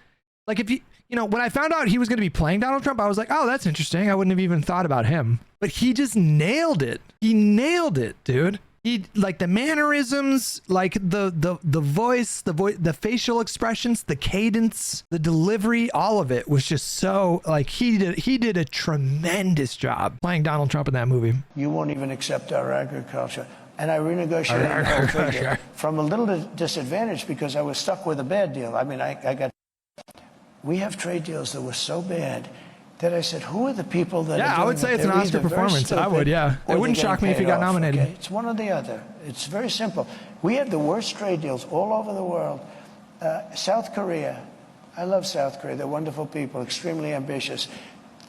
[SPEAKER 3] like if you know, when I found out he was going to be playing Donald Trump, I was like, oh, that's interesting. I wouldn't have even thought about him. But he just nailed it. He nailed it, dude. He like the mannerisms, like the voice, the facial expressions, the cadence, the delivery, all of it was just so like he did a tremendous job playing Donald Trump in that movie.
[SPEAKER 1] You won't even accept our agriculture. And I renegotiated the whole trade deal from a little disadvantage because I was stuck with a bad deal. I mean, we have trade deals that were so bad that I said, who are the people that are doing
[SPEAKER 3] I would say
[SPEAKER 1] it?
[SPEAKER 3] it's an
[SPEAKER 1] They're
[SPEAKER 3] Oscar
[SPEAKER 1] either very
[SPEAKER 3] performance. I
[SPEAKER 1] stupid
[SPEAKER 3] would, yeah.
[SPEAKER 1] or
[SPEAKER 3] It wouldn't
[SPEAKER 1] they're
[SPEAKER 3] shock me
[SPEAKER 1] getting
[SPEAKER 3] if he
[SPEAKER 1] paid
[SPEAKER 3] got
[SPEAKER 1] off,
[SPEAKER 3] nominated.
[SPEAKER 1] okay? It's one or the other. It's very simple. We have the worst trade deals all over the world. South Korea, I love South Korea. They're wonderful people, extremely ambitious.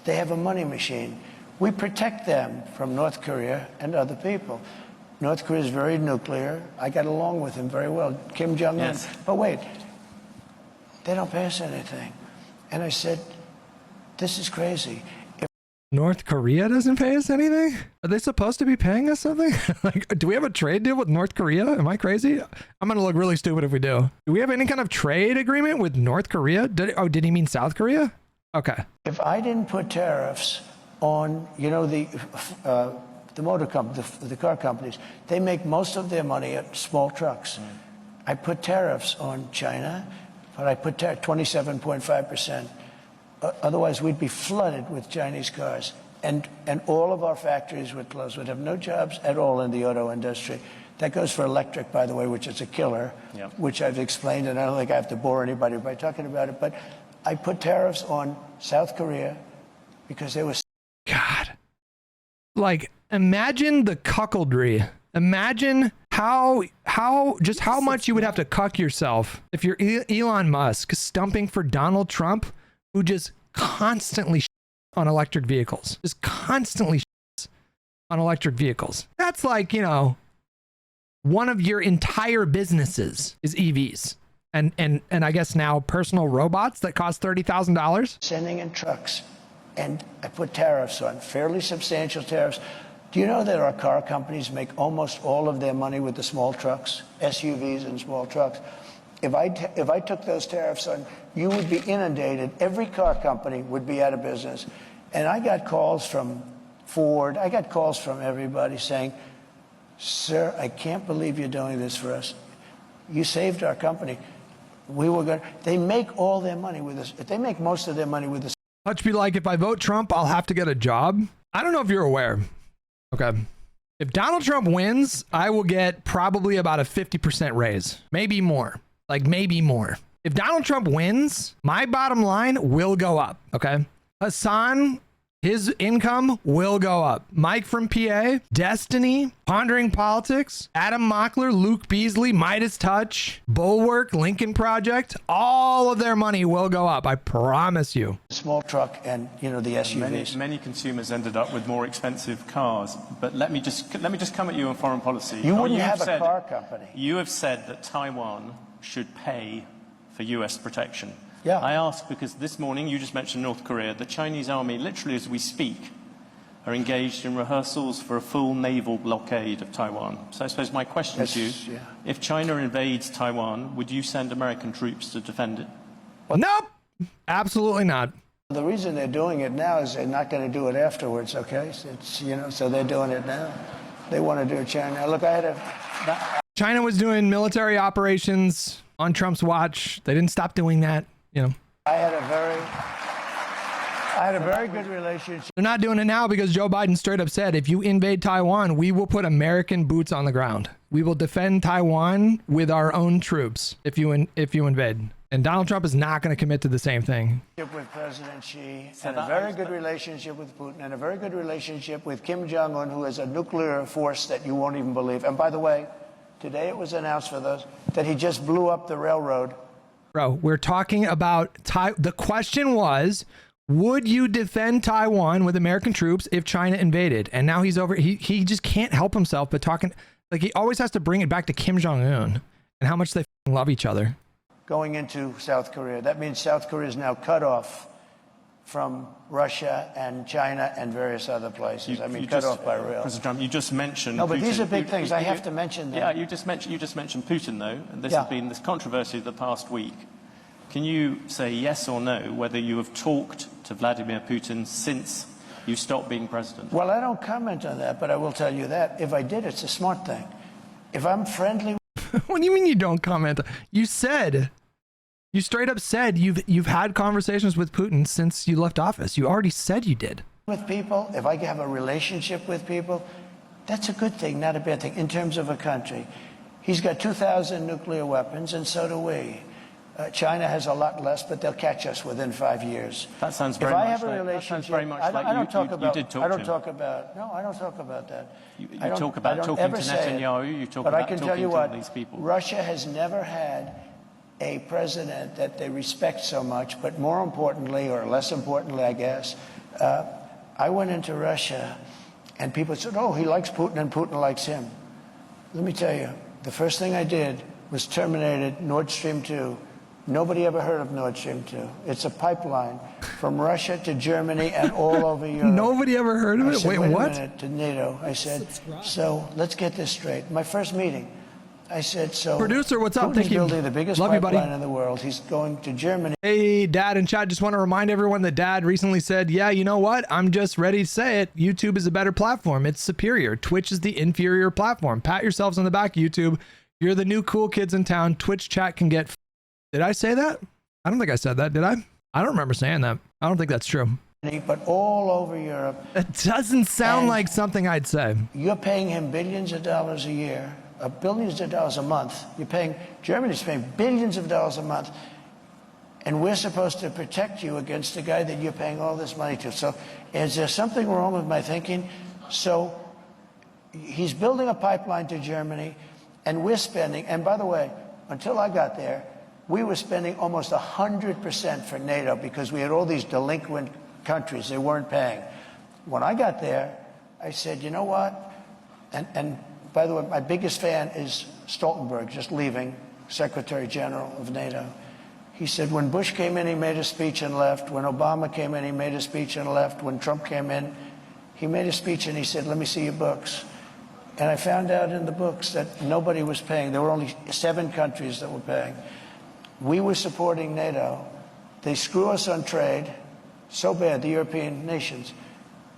[SPEAKER 1] They have a money machine. We protect them from North Korea and other people. North Korea is very nuclear. I got along with him very well, Kim Jong-un.
[SPEAKER 2] Yes.
[SPEAKER 1] But wait, they don't pay us anything. And I said, this is crazy.
[SPEAKER 3] North Korea doesn't pay us anything? Are they supposed to be paying us something? Like, do we have a trade deal with North Korea? Am I crazy? I'm going to look really stupid if we do. Do we have any kind of trade agreement with North Korea? Did he mean South Korea? Okay.
[SPEAKER 1] If I didn't put tariffs on, you know, the motor company, the car companies, they make most of their money at small trucks. I put tariffs on China, but I put 27.5%. Otherwise, we'd be flooded with Chinese cars, and all of our factories would close. We'd have no jobs at all in the auto industry. That goes for electric, by the way, which is a killer, which I've explained, and I don't think I have to bore anybody by talking about it. But I put tariffs on South Korea, because they were.
[SPEAKER 3] God. Like, imagine the cuckoldry. Imagine how much you would have to cuck yourself if you're Elon Musk stumping for Donald Trump, who just constantly on electric vehicles. Just constantly on electric vehicles. That's like, you know, one of your entire businesses is EVs. And I guess now personal robots that cost $30,000.
[SPEAKER 1] Sending in trucks, and I put tariffs on, fairly substantial tariffs. Do you know that our car companies make almost all of their money with the small trucks, SUVs and small trucks? If I took those tariffs on, you would be inundated. Every car company would be out of business. And I got calls from Ford. I got calls from everybody saying, sir, I can't believe you're doing this for us. You saved our company. They make all their money with this. They make most of their money with this.
[SPEAKER 3] Hutch be like, if I vote Trump, I'll have to get a job. I don't know if you're aware. Okay. If Donald Trump wins, I will get probably about a 50% raise. Maybe more. Like maybe more. If Donald Trump wins, my bottom line will go up. Okay. Hassan, his income will go up. Mike from PA, Destiny, Pondering Politics, Adam Mockler, Luke Beasley, Midas Touch, Bulwark, Lincoln Project, all of their money will go up. I promise you.
[SPEAKER 1] Small truck and, you know, the SUVs.
[SPEAKER 2] Many consumers ended up with more expensive cars. But let me just come at you on foreign policy.
[SPEAKER 1] You wouldn't have a car company.
[SPEAKER 2] You have said that Taiwan should pay for US protection.
[SPEAKER 1] Yeah.
[SPEAKER 2] I ask because this morning you just mentioned North Korea. The Chinese army, literally as we speak, are engaged in rehearsals for a full naval blockade of Taiwan. So I suppose my question to you, if China invades Taiwan, would you send American troops to defend it?
[SPEAKER 3] Well, nope, absolutely not.
[SPEAKER 1] The reason they're doing it now is they're not going to do it afterwards, okay? It's, you know, so they're doing it now. They want to do it China. Look,
[SPEAKER 3] China was doing military operations on Trump's watch. They didn't stop doing that. You know,
[SPEAKER 1] I had a very good relationship.
[SPEAKER 3] They're not doing it now because Joe Biden straight up said, if you invade Taiwan, we will put American boots on the ground. We will defend Taiwan with our own troops if you invade. And Donald Trump is not going to commit to the same thing.
[SPEAKER 1] With President Xi, and a very good relationship with Putin, and a very good relationship with Kim Jong-un, who has a nuclear force that you won't even believe. And by the way, today it was announced for those that he just blew up the railroad.
[SPEAKER 3] Bro, we're talking about the question was, would you defend Taiwan with American troops if China invaded? And now he's over. He just can't help himself but talking. Like, he always has to bring it back to Kim Jong-un and how much they love each other.
[SPEAKER 1] Going into South Korea. That means South Korea is now cut off from Russia and China and various other places. Cut off by rail.
[SPEAKER 2] President Trump, you just mentioned
[SPEAKER 1] No, but
[SPEAKER 2] Putin.
[SPEAKER 1] these are big things. I have to mention them.
[SPEAKER 2] Yeah, you just mentioned Putin, though, and this has been this controversy of the past week. Can you say yes or no whether you have talked to Vladimir Putin since you stopped being president?
[SPEAKER 1] Well, I don't comment on that, but I will tell you that if I did, it's a smart thing. If I'm friendly.
[SPEAKER 3] What do you mean you don't comment? You straight up said you've had conversations with Putin since you left office. You already said you did.
[SPEAKER 1] With people, if I have a relationship with people, that's a good thing, not a bad thing, in terms of a country. He's got 2,000 nuclear weapons, and so do we. China has a lot less, but they'll catch us within 5 years.
[SPEAKER 2] That sounds very much like you did talk to him.
[SPEAKER 1] I don't talk about that.
[SPEAKER 2] You talk about talking to Netanyahu, you talk about talking to all these people.
[SPEAKER 1] Russia has never had a president that they respect so much, but more importantly, or less importantly, I guess, I went into Russia and people said, oh, he likes Putin and Putin likes him. Let me tell you, the first thing I did was terminated Nord Stream 2. Nobody ever heard of Nord Stream 2. It's a pipeline from Russia to Germany and all over Europe.
[SPEAKER 3] Nobody ever heard of it?
[SPEAKER 1] Said,
[SPEAKER 3] Wait,
[SPEAKER 1] what?
[SPEAKER 3] what?
[SPEAKER 1] A minute, to NATO. I said, so let's get this straight. My first meeting, I said, so
[SPEAKER 3] producer, what's up?
[SPEAKER 1] Putin's
[SPEAKER 3] Thank you.
[SPEAKER 1] building the biggest
[SPEAKER 3] Love you,
[SPEAKER 1] pipeline
[SPEAKER 3] buddy.
[SPEAKER 1] in the world. He's going to Germany.
[SPEAKER 3] Hey, Dad and Chad, just want to remind everyone that Dad recently said, yeah, you know what? I'm just ready to say it. YouTube is a better platform. It's superior. Twitch is the inferior platform. Pat yourselves on the back, YouTube. You're the new cool kids in town. Twitch chat can get... Did I say that? I don't think I said that, did I? I don't remember saying that. I don't think that's true.
[SPEAKER 1] But all over Europe.
[SPEAKER 3] It doesn't sound like something I'd say.
[SPEAKER 1] You're paying him billions of dollars a year, billions of dollars a month. Germany's paying billions of dollars a month. And we're supposed to protect you against the guy that you're paying all this money to. So is there something wrong with my thinking? So he's building a pipeline to Germany, and we're spending, and by the way, until I got there, we were spending almost 100% for NATO because we had all these delinquent countries. They weren't paying. When I got there, I said, you know what? And by the way, my biggest fan is Stoltenberg, just leaving, Secretary General of NATO. He said when Bush came in, he made a speech and left. When Obama came in, he made a speech and left. When Trump came in, he made a speech and he said, let me see your books. And I found out in the books that nobody was paying. There were only 7 countries that were paying. We were supporting NATO. They screw us on trade so bad, the European nations.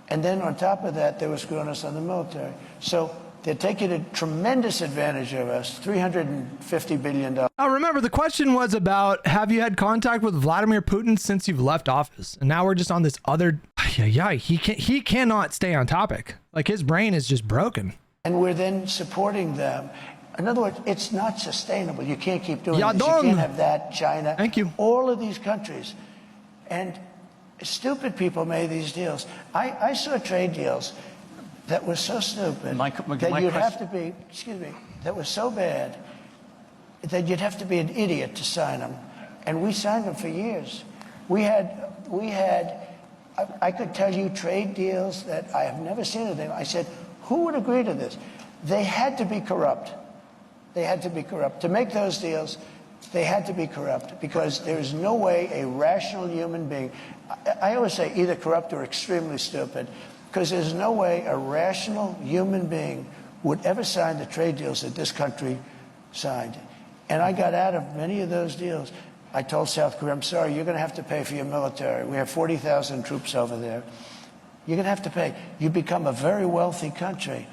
[SPEAKER 1] And then on top of that, they were screwing us on the military. So they're taking a tremendous advantage of us, $350 billion.
[SPEAKER 3] Now remember, the question was about, have you had contact with Vladimir Putin since you've left office? And now we're just on this other, he cannot stay on topic. Like, his brain is just broken.
[SPEAKER 1] And we're then supporting them. In other words, it's not sustainable. You can't keep doing this. You
[SPEAKER 3] Dong.
[SPEAKER 1] can't have that, China.
[SPEAKER 3] Thank you.
[SPEAKER 1] All of these countries. And stupid people made these deals. I saw trade deals that was so stupid that you'd have to be, that was so bad that you'd have to be an idiot to sign them. And we signed them for years. We had, I could tell you trade deals that I have never seen anything. I said, who would agree to this? They had to be corrupt. They had to be corrupt. To make those deals, they had to be corrupt because there is no way a rational human being, I always say either corrupt or extremely stupid, because there's no way a rational human being would ever sign the trade deals that this country signed. And I got out of many of those deals. I told South Korea, I'm sorry, you're going to have to pay for your military. We have 40,000 troops over there. You're going to have to pay. You become a very wealthy country.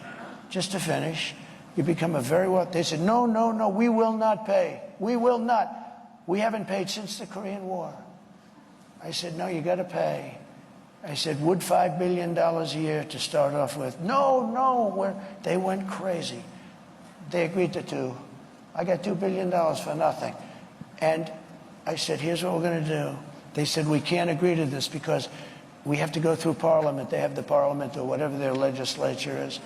[SPEAKER 1] Just to finish, you become a very wealthy. They said, no, no, no, we will not pay. We will not. We haven't paid since the Korean War. I said, no, you got to pay. I said, would $5 billion a year to start off with? No, no. They went crazy. They agreed to 2. I got $2 billion for nothing. And I said, here's what we're going to do. They said, we can't agree to this because we have to go through Parliament. They have the Parliament or whatever their legislature is.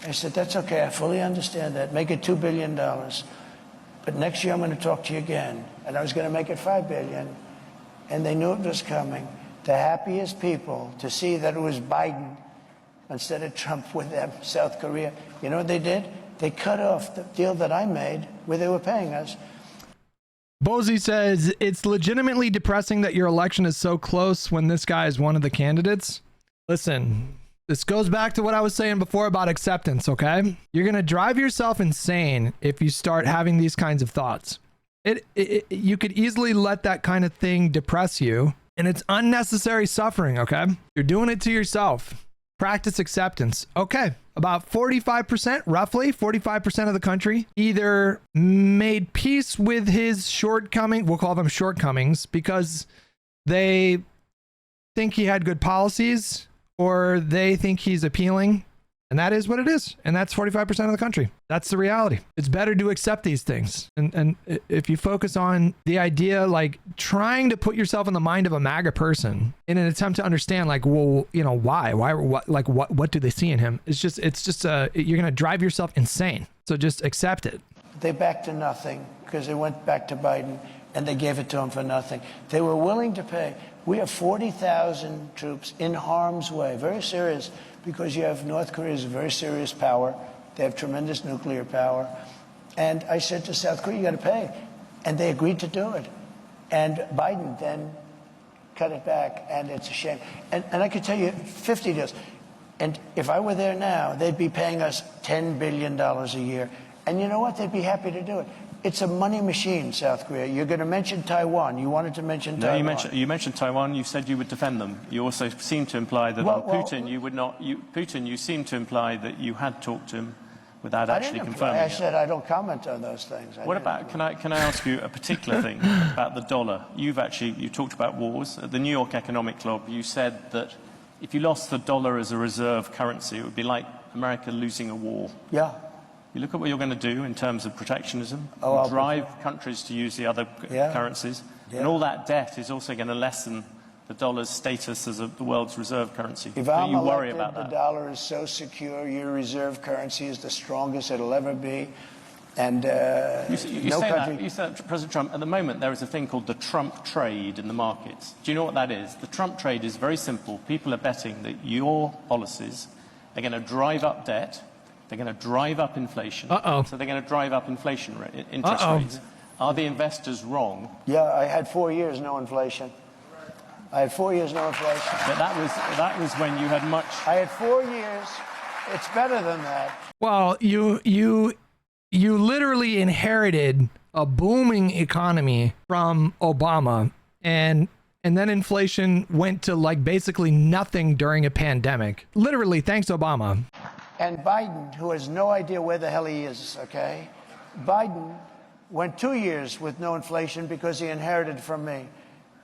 [SPEAKER 1] I said, that's okay. I fully understand that. Make it $2 billion. But next year I'm going to talk to you again. And I was going to make it $5 billion. And they knew it was coming. The happiest people to see that it was Biden instead of Trump with them, South Korea. You know what they did? They cut off the deal that I made where they were paying us.
[SPEAKER 3] Bozy says, it's legitimately depressing that your election is so close when this guy is one of the candidates. Listen, this goes back to what I was saying before about acceptance, okay? You're going to drive yourself insane if you start having these kinds of thoughts. You could easily let that kind of thing depress you. And it's unnecessary suffering, okay? You're doing it to yourself. Practice acceptance. Okay, about 45%, roughly 45% of the country either made peace with his shortcoming, we'll call them shortcomings, because they think he had good policies or they think he's appealing. And that is what it is. And that's 45% of the country. That's the reality. It's better to accept these things. And if you focus on the idea, like trying to put yourself in the mind of a MAGA person in an attempt to understand, like, well, you know, what do they see in him? It's just you're going to drive yourself insane. So just accept it.
[SPEAKER 1] They backed to nothing because they went back to Biden and they gave it to him for nothing. They were willing to pay. We have 40,000 troops in harm's way. Very serious, because you have North Korea is a very serious power. They have tremendous nuclear power. And I said to South Korea, you got to pay. And they agreed to do it. And Biden then cut it back, and it's a shame. And I could tell you 50 deals. And if I were there now, they'd be paying us $10 billion a year. And you know what? They'd be happy to do it. It's a money machine, South Korea. You're going to mention Taiwan. You wanted to mention Taiwan.
[SPEAKER 2] No, you mentioned Taiwan. You said you would defend them. You also seemed to imply that Putin, you would not. Putin, you seemed to imply that you had talked to him without actually confirming it.
[SPEAKER 1] I said I don't comment on those things.
[SPEAKER 2] What about? Can I ask you a particular thing about the dollar? You talked about wars at the New York Economic Club. You said that if you lost the dollar as a reserve currency, it would be like America losing a war.
[SPEAKER 1] Yeah.
[SPEAKER 2] You look at what you're going to do in terms of protectionism, drive countries to use the other currencies. And all that debt is also going to lessen the dollar's status as the world's reserve currency.
[SPEAKER 1] If
[SPEAKER 2] Do
[SPEAKER 1] I'm
[SPEAKER 2] you worry
[SPEAKER 1] elected,
[SPEAKER 2] about
[SPEAKER 1] the
[SPEAKER 2] that?
[SPEAKER 1] dollar is so secure, your reserve currency is the strongest it'll ever be. And
[SPEAKER 2] You
[SPEAKER 1] no
[SPEAKER 2] say
[SPEAKER 1] country...
[SPEAKER 2] that, you say that, President Trump, at the moment there is a thing called the Trump trade in the markets. Do you know what that is? The Trump trade is very simple. People are betting that your policies are going to drive up debt, they're going to drive up inflation. So they're going to drive up interest rates. Are the investors wrong?
[SPEAKER 1] Yeah, I had 4 years no inflation. I had 4 years no inflation.
[SPEAKER 2] But that was when you had much...
[SPEAKER 1] I had 4 years. It's better than that.
[SPEAKER 3] Well, you literally inherited a booming economy from Obama, and then inflation went to like basically nothing during a pandemic. Literally, thanks Obama.
[SPEAKER 1] And Biden, who has no idea where the hell he is, okay? Biden went 2 years with no inflation because he inherited from me.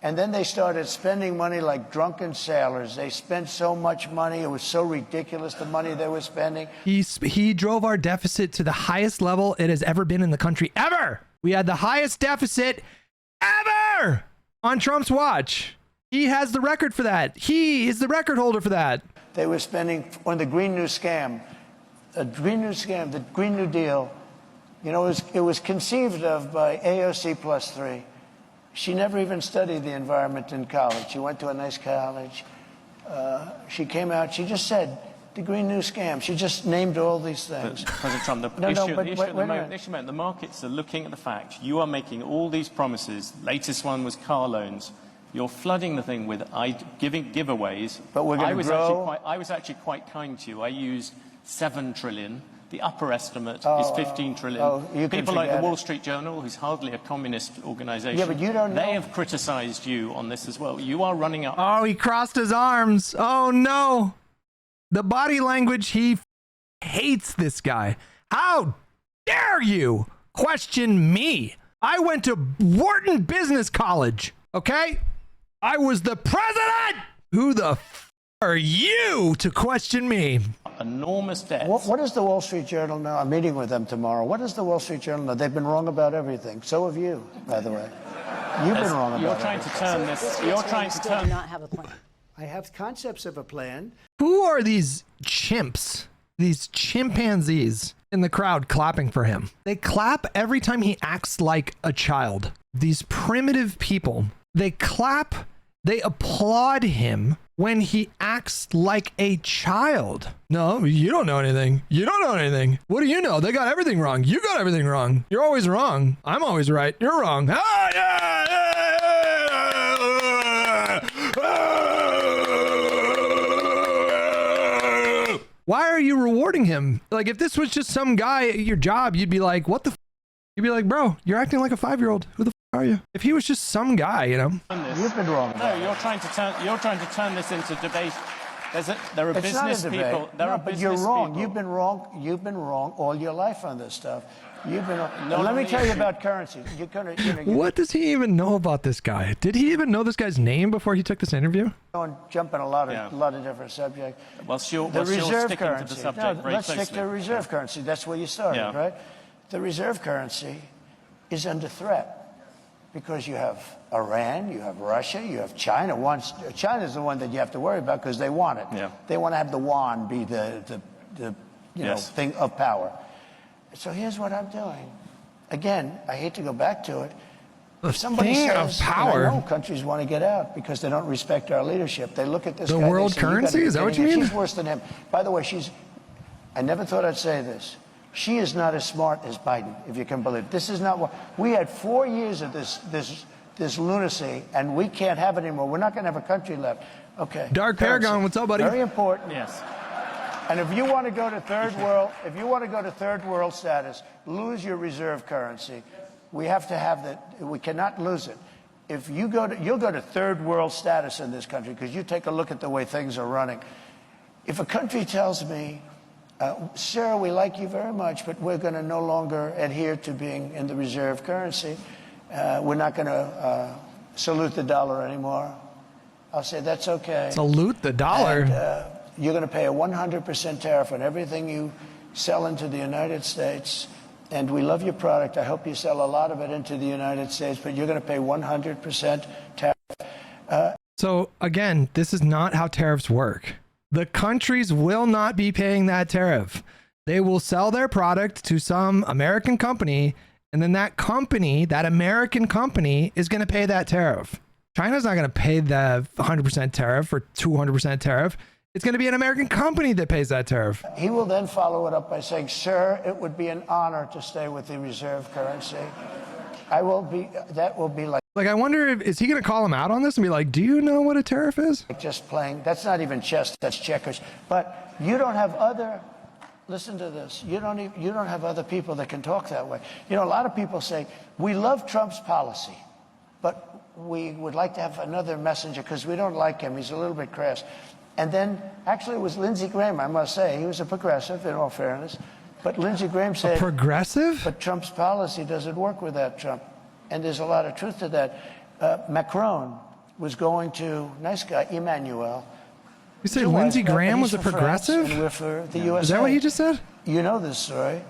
[SPEAKER 1] And then they started spending money like drunken sailors. They spent so much money. It was so ridiculous, the money they were spending.
[SPEAKER 3] He drove our deficit to the highest level it has ever been in the country, ever. We had the highest deficit ever on Trump's watch. He has the record for that. He is the record holder for that.
[SPEAKER 1] They were spending on the Green New Scam. The Green New Scam, the Green New Deal, you know, it was conceived of by AOC +3. She never even studied the environment in college. She went to a nice college. She came out, she just said, the Green New Scam. She just named all these things.
[SPEAKER 2] President Trump, the issue at the markets are looking at the fact you are making all these promises. Latest one was car loans. You're flooding the thing with giving giveaways.
[SPEAKER 1] But we're going to grow.
[SPEAKER 2] I was actually quite kind to you. I used 7 trillion. The upper estimate is 15 trillion. People like the Wall Street Journal, who's hardly a communist organization,
[SPEAKER 1] yeah, but you don't know.
[SPEAKER 2] They have criticized you on this as well. You are running up.
[SPEAKER 3] Oh, he crossed his arms. Oh, no. The body language, he hates this guy. How dare you question me? I went to Wharton Business College, okay? I was the president. Who the f are you to question me?
[SPEAKER 2] Enormous debt.
[SPEAKER 1] What does the Wall Street Journal know? I'm meeting with them tomorrow. What does the Wall Street Journal know? They've been wrong about everything. So have you, by the way. You've been wrong about
[SPEAKER 2] You're trying to turn this. You're trying to turn.
[SPEAKER 5] Not have a plan.
[SPEAKER 1] I have concepts of a plan.
[SPEAKER 3] Who are these chimps, these chimpanzees in the crowd clapping for him? They clap every time he acts like a child. These primitive people, they clap, they applaud him when he acts like a child. No, you don't know anything. You don't know anything. What do you know? They got everything wrong. You got everything wrong. You're always wrong. I'm always right. You're wrong. Ah, yeah, Why are you rewarding him? Like, if this was just some guy at your job, you'd be like, what the f? You'd be like, bro, you're acting like a 5-year-old. Who the f are you? If he was just some guy, you know.
[SPEAKER 1] You've been wrong.
[SPEAKER 2] No, you're trying to turn this into debate. There are business people. There are business
[SPEAKER 1] you're wrong.
[SPEAKER 2] people.
[SPEAKER 1] You've been wrong. You've been wrong all your life on this stuff. You've been wrong. Now, let me tell you about currency.
[SPEAKER 3] What does he even know about this guy? Did he even know this guy's name before he took this interview?
[SPEAKER 1] Jump in a lot of different subjects.
[SPEAKER 2] The reserve currency. To the subject
[SPEAKER 1] let's stick to reserve currency. That's where you started, right? The reserve currency is under threat because you have Iran, you have Russia, you have China. China's the one that you have to worry about because they want it.
[SPEAKER 2] Yeah.
[SPEAKER 1] They want to have the yuan be the thing of power. So here's what I'm doing. Again, I hate to go back to it. If somebody says, power. I know countries want to get out because they don't respect our leadership. They look at this guy.
[SPEAKER 3] The world currency? Is that what you mean?
[SPEAKER 1] She's worse than him. By the way, I never thought I'd say this. She is not as smart as Biden, if you can believe it. This is not what we had 4 years of this lunacy, and we can't have it anymore. We're not going to have a country left. Okay.
[SPEAKER 3] Dark Paragon, what's up, buddy?
[SPEAKER 1] Very important.
[SPEAKER 2] Yes.
[SPEAKER 1] And if you want to go to third world status, lose your reserve currency. We have to have that. We cannot lose it. If you you'll go to third world status in this country because you take a look at the way things are running. If a country tells me, sir, we like you very much, but we're going to no longer adhere to being in the reserve currency. We're not going to salute the dollar anymore. I'll say that's okay.
[SPEAKER 3] Salute the dollar?
[SPEAKER 1] And, you're going to pay a 100% tariff on everything you sell into the United States, and we love your product. I hope you sell a lot of it into the United States, but you're going to pay 100% tariff.
[SPEAKER 3] So again, this is not how tariffs work. The countries will not be paying that tariff. They will sell their product to some American company, and then that company, that American company, is going to pay that tariff. China's not going to pay the 100% tariff or 200% tariff. It's going to be an American company that pays that tariff.
[SPEAKER 1] He will then follow it up by saying, sir, it would be an honor to stay with the reserve currency. That will be like
[SPEAKER 3] I wonder if, is he going to call him out on this and be like, do you know what a tariff is?
[SPEAKER 1] just playing. That's not even chess, that's checkers. But you don't have other, listen to this, you don't have other people that can talk that way. You know, a lot of people say, we love Trump's policy, but we would like to have another messenger because we don't like him. He's a little bit crass. And then, actually, it was Lindsey Graham, I must say. He was a progressive, in all fairness. But Lindsey Graham said...
[SPEAKER 3] A progressive?
[SPEAKER 1] But Trump's policy doesn't work without Trump. And there's a lot of truth to that. Macron was going to, nice guy, Emmanuel.
[SPEAKER 3] You say Lindsey Graham was a progressive?
[SPEAKER 1] And we're for the USA.
[SPEAKER 3] Is that what he just said?
[SPEAKER 1] You know this story.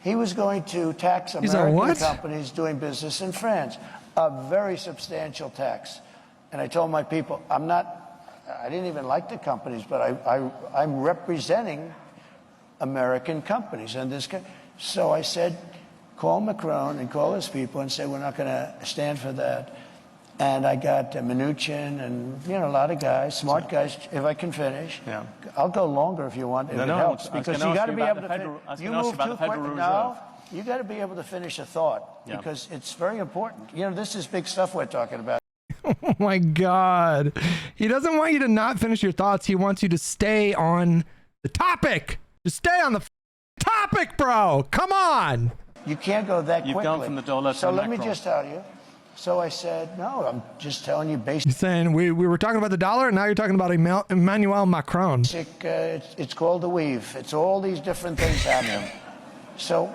[SPEAKER 1] He was going to tax American companies doing business in France. A very substantial tax. And I told my people, I didn't even like the companies, but I'm representing American companies. And so I said, call Macron and call his people and say, we're not going to stand for that. And I got Mnuchin and, you know, a lot of guys, smart guys, if I can finish. Yeah. I'll go longer if you want, if it helps. Because you got to be able to you move too quick. No, you got to be able to finish a thought because it's very important. You know, this is big stuff we're talking about.
[SPEAKER 3] Oh my God. He doesn't want you to not finish your thoughts. He wants you to stay on the topic. Just stay on the topic, bro. Come on.
[SPEAKER 1] You can't go that quickly.
[SPEAKER 2] You've gone from the dollar to
[SPEAKER 1] So let
[SPEAKER 2] Macron.
[SPEAKER 1] me just tell you. So I said, no, I'm just telling you
[SPEAKER 3] He's saying we were talking about the dollar, and now you're talking about Emmanuel Macron.
[SPEAKER 1] It's called the weave. It's all these different things happening. So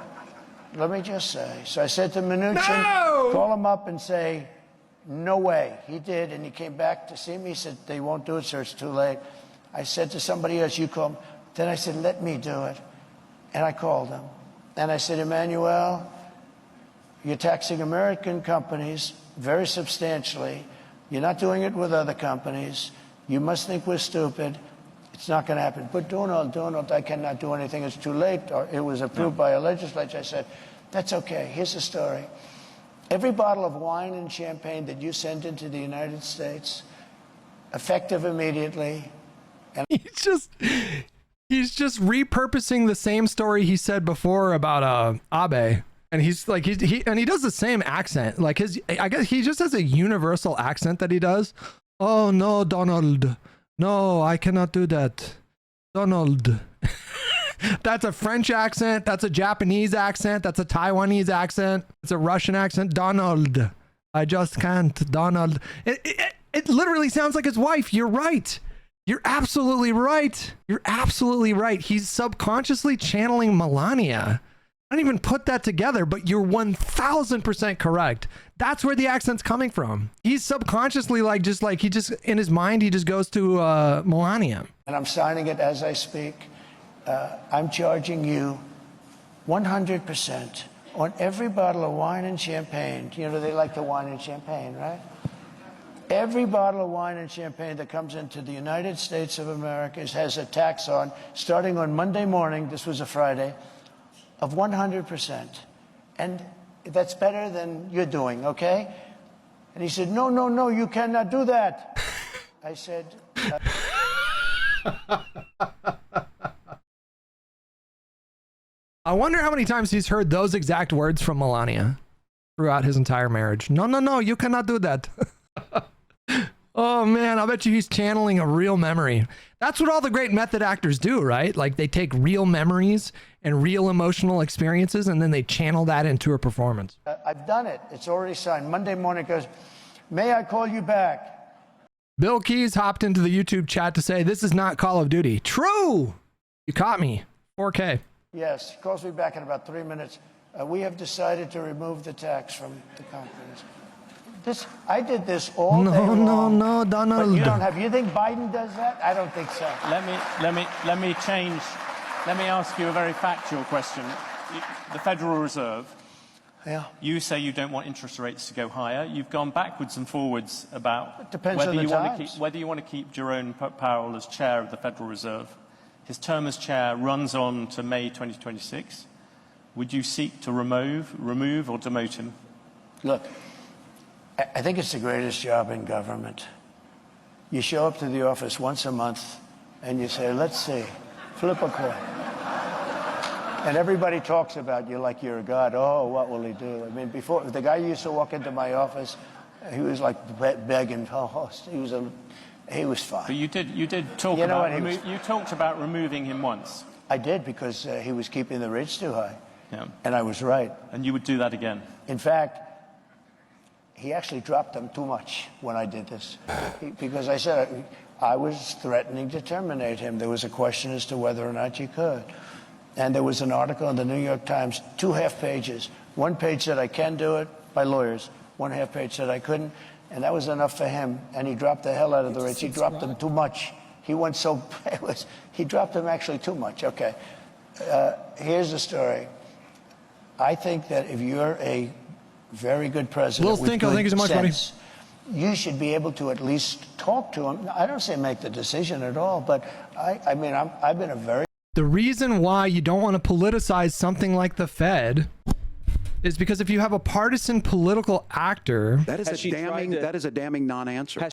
[SPEAKER 1] let me just say. So I said to Mnuchin, call him up and say, no way. He did, and he came back to see me. He said, they won't do it, sir. It's too late. I said to somebody else, you call him. Then I said, let me do it. And I called him. And I said, Emmanuel, you're taxing American companies very substantially. You're not doing it with other companies. You must think we're stupid. It's not going to happen. But Donald, I cannot do anything. It's too late. Or it was approved by a legislature. I said, that's okay. Here's the story. Every bottle of wine and champagne that you send into the United States, effective immediately. And
[SPEAKER 3] He's just repurposing the same story he said before about Abe. And he's like he does the same accent. Like I guess he just has a universal accent that he does. Oh no, Donald. No, I cannot do that. Donald. That's a French accent. That's a Japanese accent. That's a Taiwanese accent. It's a Russian accent. Donald. I just can't. Donald. It literally sounds like his wife. You're right. You're absolutely right. You're absolutely right. He's subconsciously channeling Melania. I didn't even put that together, but you're 1000% correct. That's where the accent's coming from. He's subconsciously he just in his mind, he just goes to Melania.
[SPEAKER 1] And I'm signing it as I speak. I'm charging you 100% on every bottle of wine and champagne. You know, they like the wine and champagne, right? Every bottle of wine and champagne that comes into the United States of America has a tax on, starting on Monday morning, this was a Friday, of 100%. And that's better than you're doing, okay? And he said, no, you cannot do that. I said...
[SPEAKER 3] I wonder how many times he's heard those exact words from Melania throughout his entire marriage. No, you cannot do that. Oh man, I bet you he's channeling a real memory. That's what all the great method actors do, right? Like they take real memories and real emotional experiences and then they channel that into a performance.
[SPEAKER 1] I've done it. It's already signed. Monday morning goes, may I call you back?
[SPEAKER 3] Bill Keys hopped into the YouTube chat to say, this is not Call of Duty. True! You caught me. 4K.
[SPEAKER 1] Yes, he calls me back in about 3 minutes. We have decided to remove the tax from the companies. I did this all day long.
[SPEAKER 3] No, Donald.
[SPEAKER 1] But you don't have. You think Biden does that? I don't think so.
[SPEAKER 2] Let me change. Let me ask you a very factual question. the Federal Reserve.
[SPEAKER 1] Yeah.
[SPEAKER 2] You say you don't want interest rates to go higher. You've gone backwards and forwards about
[SPEAKER 1] It depends
[SPEAKER 2] whether
[SPEAKER 1] on the
[SPEAKER 2] you want to
[SPEAKER 1] times.
[SPEAKER 2] keep whether you want to keep Jerome Powell as chair of the Federal Reserve. His term as chair runs on to May 2026. Would you seek to remove or demote him?
[SPEAKER 1] Look, I think it's the greatest job in government. You show up to the office once a month and you say, let's see, flip a coin. And everybody talks about you like you're a god. Oh, what will he do? I mean, before, the guy used to walk into my office, he was like begging, he was fine.
[SPEAKER 2] But you did talk you talked about removing him once.
[SPEAKER 1] I did, because he was keeping the rates too high.
[SPEAKER 2] Yeah.
[SPEAKER 1] And I was right.
[SPEAKER 2] And you would do that again?
[SPEAKER 1] In fact, he actually dropped them too much when I did this. Because I said I was threatening to terminate him. There was a question as to whether or not you could. And there was an article in the New York Times, 2 half pages. 1 page said I can do it by lawyers. 1 half page said I couldn't. And that was enough for him. And he dropped the hell out of the rates. He dropped them too much. He went so, he dropped them actually too much. Okay. Here's the story. I think that if you're a very good president with good sense, you should be able to at least talk to him. I don't say make the decision at all, but I mean, I've been a very...
[SPEAKER 3] The reason why you don't want to politicize something like the Fed is because if you have a partisan political actor...
[SPEAKER 5] That is a damning non-answer.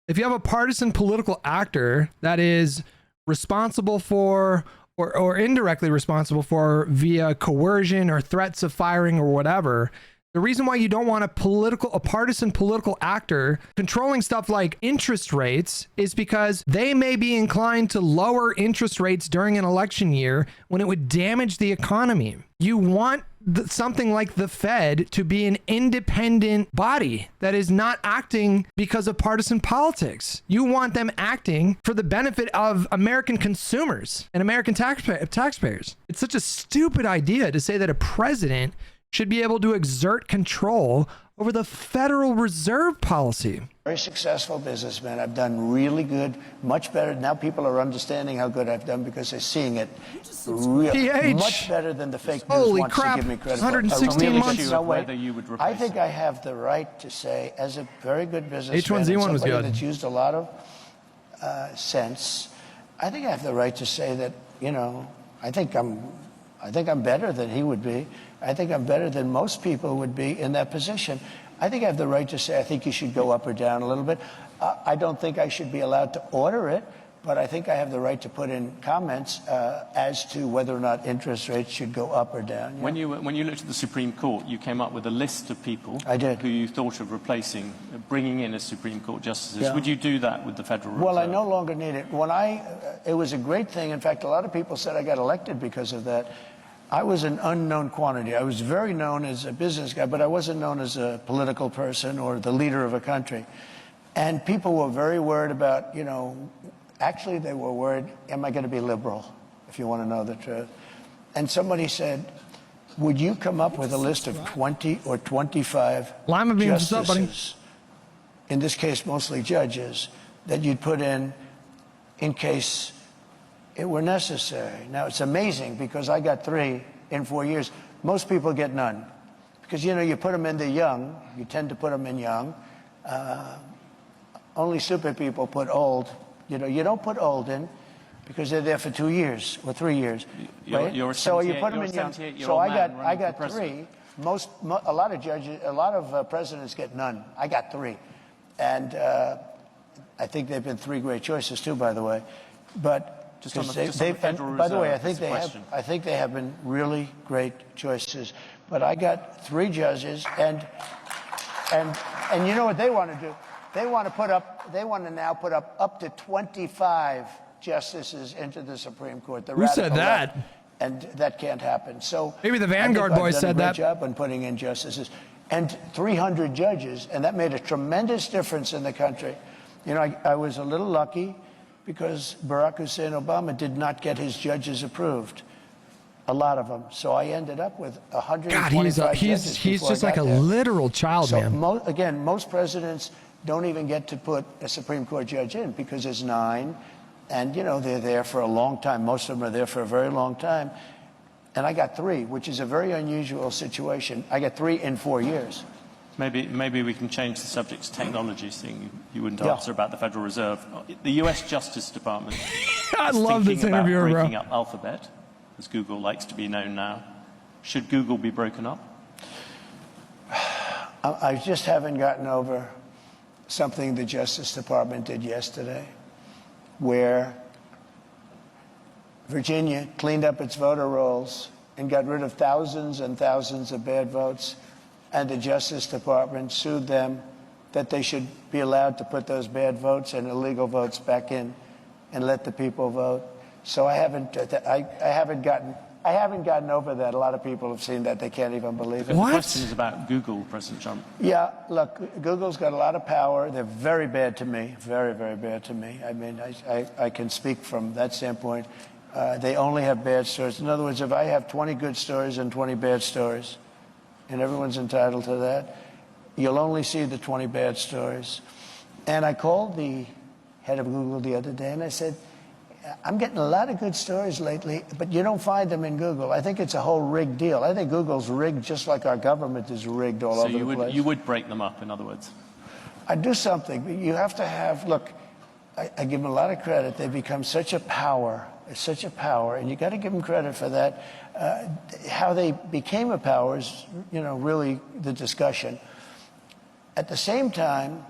[SPEAKER 3] If you have a partisan political actor that is responsible for or indirectly responsible for via coercion or threats of firing or whatever, the reason why you don't want a partisan political actor controlling stuff like interest rates is because they may be inclined to lower interest rates during an election year when it would damage the economy. You want something like the Fed to be an independent body that is not acting because of partisan politics. You want them acting for the benefit of American consumers and American taxpayers. It's such a stupid idea to say that a president should be able to exert control over the Federal Reserve policy.
[SPEAKER 1] Very successful businessman. I've done really good, much better. Now people are understanding how good I've done because they're seeing it much better than the fake news
[SPEAKER 3] Holy
[SPEAKER 1] wants
[SPEAKER 3] crap.
[SPEAKER 1] to give me credit
[SPEAKER 3] 116 months.
[SPEAKER 1] No way.
[SPEAKER 2] Whether you would replace
[SPEAKER 1] I think
[SPEAKER 2] him.
[SPEAKER 1] I have the right to say, as a very good businessman,
[SPEAKER 3] H1Z1 was
[SPEAKER 1] somebody
[SPEAKER 3] good.
[SPEAKER 1] that's used a lot of sense, I think I have the right to say that, you know, I think I'm better than he would be. I think I'm better than most people would be in that position. I think I have the right to say I think you should go up or down a little bit. I don't think I should be allowed to order it, but I think I have the right to put in comments as to whether or not interest rates should go up or down.
[SPEAKER 2] When you looked at the Supreme Court, you came up with a list of people who you thought of replacing, bringing in as Supreme Court justices. Yeah. Would you do that with the Federal Reserve?
[SPEAKER 1] Well, I no longer need it. It was a great thing. In fact, a lot of people said I got elected because of that. I was an unknown quantity. I was very known as a business guy, but I wasn't known as a political person or the leader of a country. And people were very worried about, you know, actually they were worried, am I going to be liberal, if you want to know the truth? And somebody said, would you come up with a list of 20 or 25 justices, in this case mostly judges, that you'd put in case it were necessary? Now, it's amazing because I got 3 in 4 years. Most people get none. Because, you know, you put them in the young. You tend to put them in young. Only stupid people put old. You know, you don't put old in because they're there for 2 years or 3 years. Right?
[SPEAKER 2] So
[SPEAKER 1] you put them in young. So I got 3. A lot of judges, a lot of presidents get none. I got 3. And I think they've been 3 great choices, too, by the way. But... by the way, I think they have been really great choices. But I got 3 judges, and you know what they want to do? They want to now put up to 25 justices into the Supreme Court.
[SPEAKER 3] Who said that?
[SPEAKER 1] And that can't happen. So
[SPEAKER 3] maybe the Vanguard boys said that.
[SPEAKER 1] I've done a great job on putting in justices, and 300 judges, and that made a tremendous difference in the country. You know, I was a little lucky, because Barack Hussein Obama did not get his judges approved, a lot of them. So I ended up with 125 judges.
[SPEAKER 3] He's just like a literal child, man.
[SPEAKER 1] Again, most presidents don't even get to put a Supreme Court judge in because there's 9, and you know they're there for a long time. Most of them are there for a very long time. And I got 3, which is a very unusual situation. I got 3 in 4 years.
[SPEAKER 2] Maybe we can change the subject to technology, seeing you wouldn't answer about the Federal Reserve. The U.S. Justice Department
[SPEAKER 3] I
[SPEAKER 2] is
[SPEAKER 3] love this
[SPEAKER 2] thinking about
[SPEAKER 3] interviewer, bro.
[SPEAKER 2] breaking up Alphabet, as Google likes to be known now. Should Google be broken up?
[SPEAKER 1] I just haven't gotten over something the Justice Department did yesterday, where Virginia cleaned up its voter rolls and got rid of thousands and thousands of bad votes, and the Justice Department sued them that they should be allowed to put those bad votes and illegal votes back in and let the people vote. So I haven't gotten over that. A lot of people have seen that. They can't even believe it.
[SPEAKER 2] The question is about Google, President Trump.
[SPEAKER 1] Yeah, look, Google's got a lot of power. They're very bad to me, very, very bad to me. I mean, I can speak from that standpoint. They only have bad stories. In other words, if I have 20 good stories and 20 bad stories, and everyone's entitled to that, you'll only see the 20 bad stories. And I called the head of Google the other day, and I said, I'm getting a lot of good stories lately, but you don't find them in Google. I think it's a whole rigged deal. I think Google's rigged just like our government is rigged all over the place.
[SPEAKER 2] So you would break them up, in other words?
[SPEAKER 1] I'd do something, but you have to have, look, I give them a lot of credit. They've become such a power. It's such a power, and you got to give them credit for that. How they became a power is, you know, really the discussion. At the same time,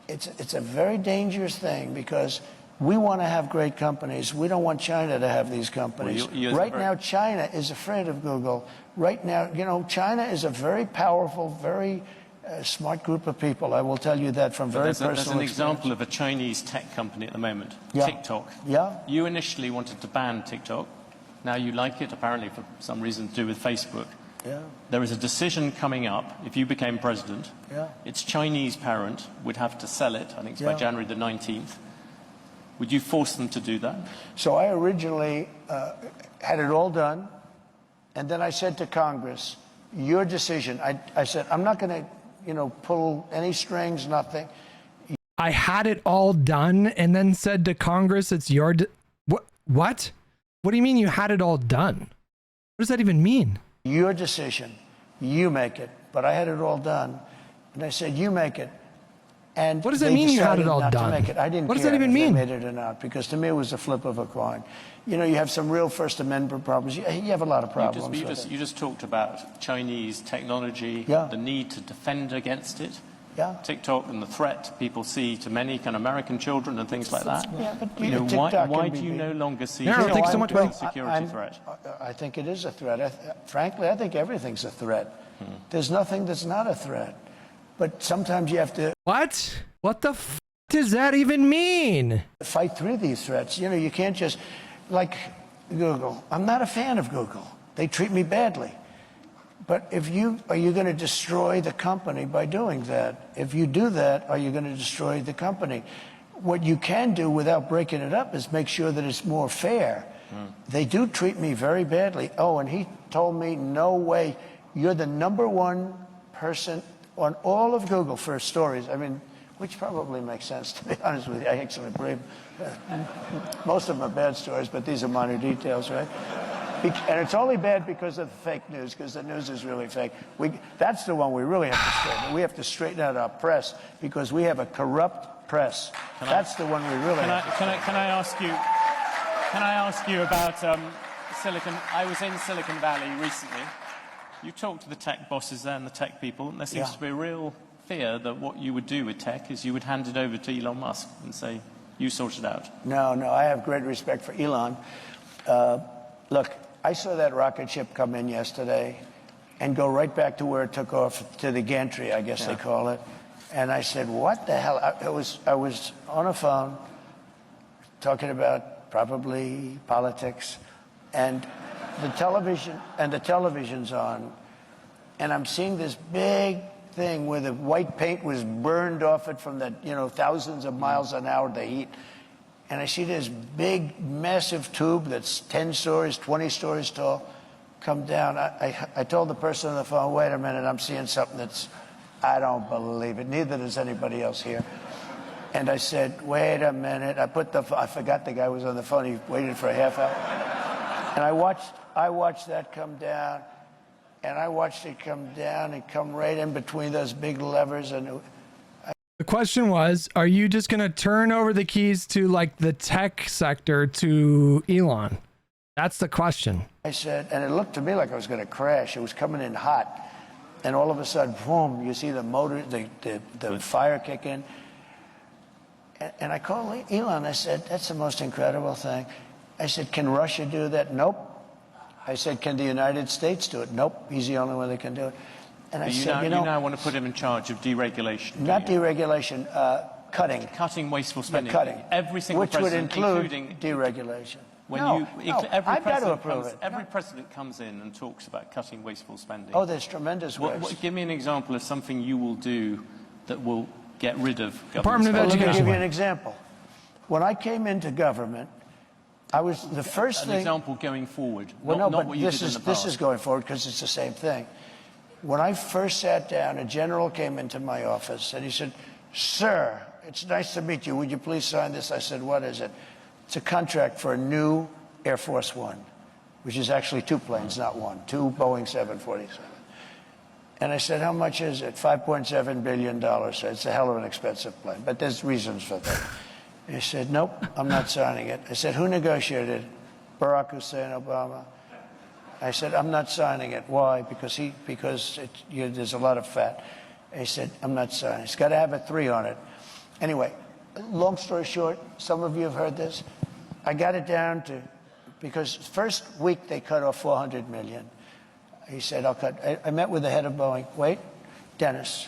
[SPEAKER 1] it's a very dangerous thing because we want to have great companies. We don't want China to have these companies.
[SPEAKER 2] Well,
[SPEAKER 1] right now, China is afraid of Google. Right now, you know, China is a very powerful, very smart group of people. I will tell you that from very personal experience.
[SPEAKER 2] There's an example of a Chinese tech company at the moment, TikTok.
[SPEAKER 1] Yeah.
[SPEAKER 2] You initially wanted to ban TikTok. Now you like it, apparently for some reason to do with Facebook.
[SPEAKER 1] Yeah.
[SPEAKER 2] There is a decision coming up, if you became president, its Chinese parent would have to sell it, I think it's by January the 19th. Would you force them to do that?
[SPEAKER 1] So I originally had it all done, and then I said to Congress, your decision. I said, I'm not going to, you know, pull any strings, nothing.
[SPEAKER 3] I had it all done and then said to Congress, it's your... What? What do you mean you had it all done? What does that even mean?
[SPEAKER 1] Your decision. You make it. But I had it all done. And I said, you make it. And
[SPEAKER 3] what does that mean you had it all done?
[SPEAKER 1] To make it. I didn't
[SPEAKER 3] what
[SPEAKER 1] care
[SPEAKER 3] does that even
[SPEAKER 1] if
[SPEAKER 3] mean?
[SPEAKER 1] They made it or not, because to me it was a flip of a coin. You know, you have some real First Amendment problems. You have a lot of problems.
[SPEAKER 2] You just talked about Chinese technology, the need to defend against it. TikTok and the threat people see to many kind of American children and things like that.
[SPEAKER 1] Yeah, but
[SPEAKER 2] you know, why do you no longer see it as a security threat?
[SPEAKER 1] I think it is a threat. Frankly, I think everything's a threat. There's nothing that's not a threat. But sometimes you have to...
[SPEAKER 3] What? What the f*** does that even mean?
[SPEAKER 1] Fight through these threats. You know, you can't just... Like Google. I'm not a fan of Google. They treat me badly. But are you going to destroy the company by doing that? If you do that, are you going to destroy the company? What you can do without breaking it up is make sure that it's more fair. They do treat me very badly. Oh, and he told me, no way. You're the #1 person on all of Google for stories. I mean, which probably makes sense, to be honest with you. I actually believe most of them are bad stories, but these are minor details, right? And it's only bad because of the fake news, because the news is really fake. That's the one we really have to straighten. We have to straighten out our press, because we have a corrupt press. That's the one we really have to straighten.
[SPEAKER 2] Can I ask you about Silicon? I was in Silicon Valley recently. You talked to the tech bosses there and the tech people, and there seems to be a real fear that what you would do with tech is you would hand it over to Elon Musk and say, you sort it out.
[SPEAKER 1] No, I have great respect for Elon. Look, I saw that rocket ship come in yesterday and go right back to where it took off, to the gantry, I guess they call it. And I said, what the hell? I was on a phone talking about probably politics, and the television's on, and I'm seeing this big thing where the white paint was burned off it from the, you know, thousands of miles an hour, the heat. And I see this big, massive tube that's 10 stories, 20 stories tall come down. I told the person on the phone, wait a minute, I'm seeing something that's, I don't believe it. Neither does anybody else here. And I said, wait a minute. I forgot the guy was on the phone. He waited for a half hour. And I watched that come down, and I watched it come down and come right in between those big levers. And
[SPEAKER 3] the question was, are you just going to turn over the keys to like the tech sector to Elon? That's the question.
[SPEAKER 1] I said, and it looked to me like I was going to crash. It was coming in hot. And all of a sudden, boom, you see the motor, the fire kick in. And I called Elon. I said, that's the most incredible thing. I said, can Russia do that? Nope. I said, can the United States do it? Nope. He's the only one that can do it. And I said,
[SPEAKER 2] you now want to put him in charge of deregulation.
[SPEAKER 1] Not deregulation, cutting.
[SPEAKER 2] Cutting wasteful spending.
[SPEAKER 1] Cutting.
[SPEAKER 2] Every single
[SPEAKER 1] which would
[SPEAKER 2] president,
[SPEAKER 1] include
[SPEAKER 2] including
[SPEAKER 1] deregulation.
[SPEAKER 2] I've
[SPEAKER 1] got to approve it.
[SPEAKER 2] Every president comes in and talks about cutting wasteful spending.
[SPEAKER 1] Oh, there's tremendous waste.
[SPEAKER 2] Give me an example of something you will do that will get rid of
[SPEAKER 3] Department of Education.
[SPEAKER 1] Let me give you an example. When I came into government, I was the first thing.
[SPEAKER 2] An example going forward.
[SPEAKER 1] Well,
[SPEAKER 2] not
[SPEAKER 1] but
[SPEAKER 2] what you did in the past.
[SPEAKER 1] this is going forward because it's the same thing. When I first sat down, a general came into my office and he said, "Sir, it's nice to meet you. Would you please sign this?" I said, "What is it?" It's a contract for a new Air Force One, which is actually 2 planes, not one, 2 Boeing 747. And I said, "How much is it?" $5.7 billion. So it's a hell of an expensive plane, but there's reasons for that. And he said, "Nope, I'm not signing it." I said, "Who negotiated? Barack Hussein Obama." I said, "I'm not signing it." Why? Because there's a lot of fat. He said, "I'm not signing. It's got to have a 3 on it." Anyway, long story short, some of you have heard this. I got it down to, because first week they cut off $400 million. He said, "I'll cut." I met with the head of Boeing. "Wait, Dennis."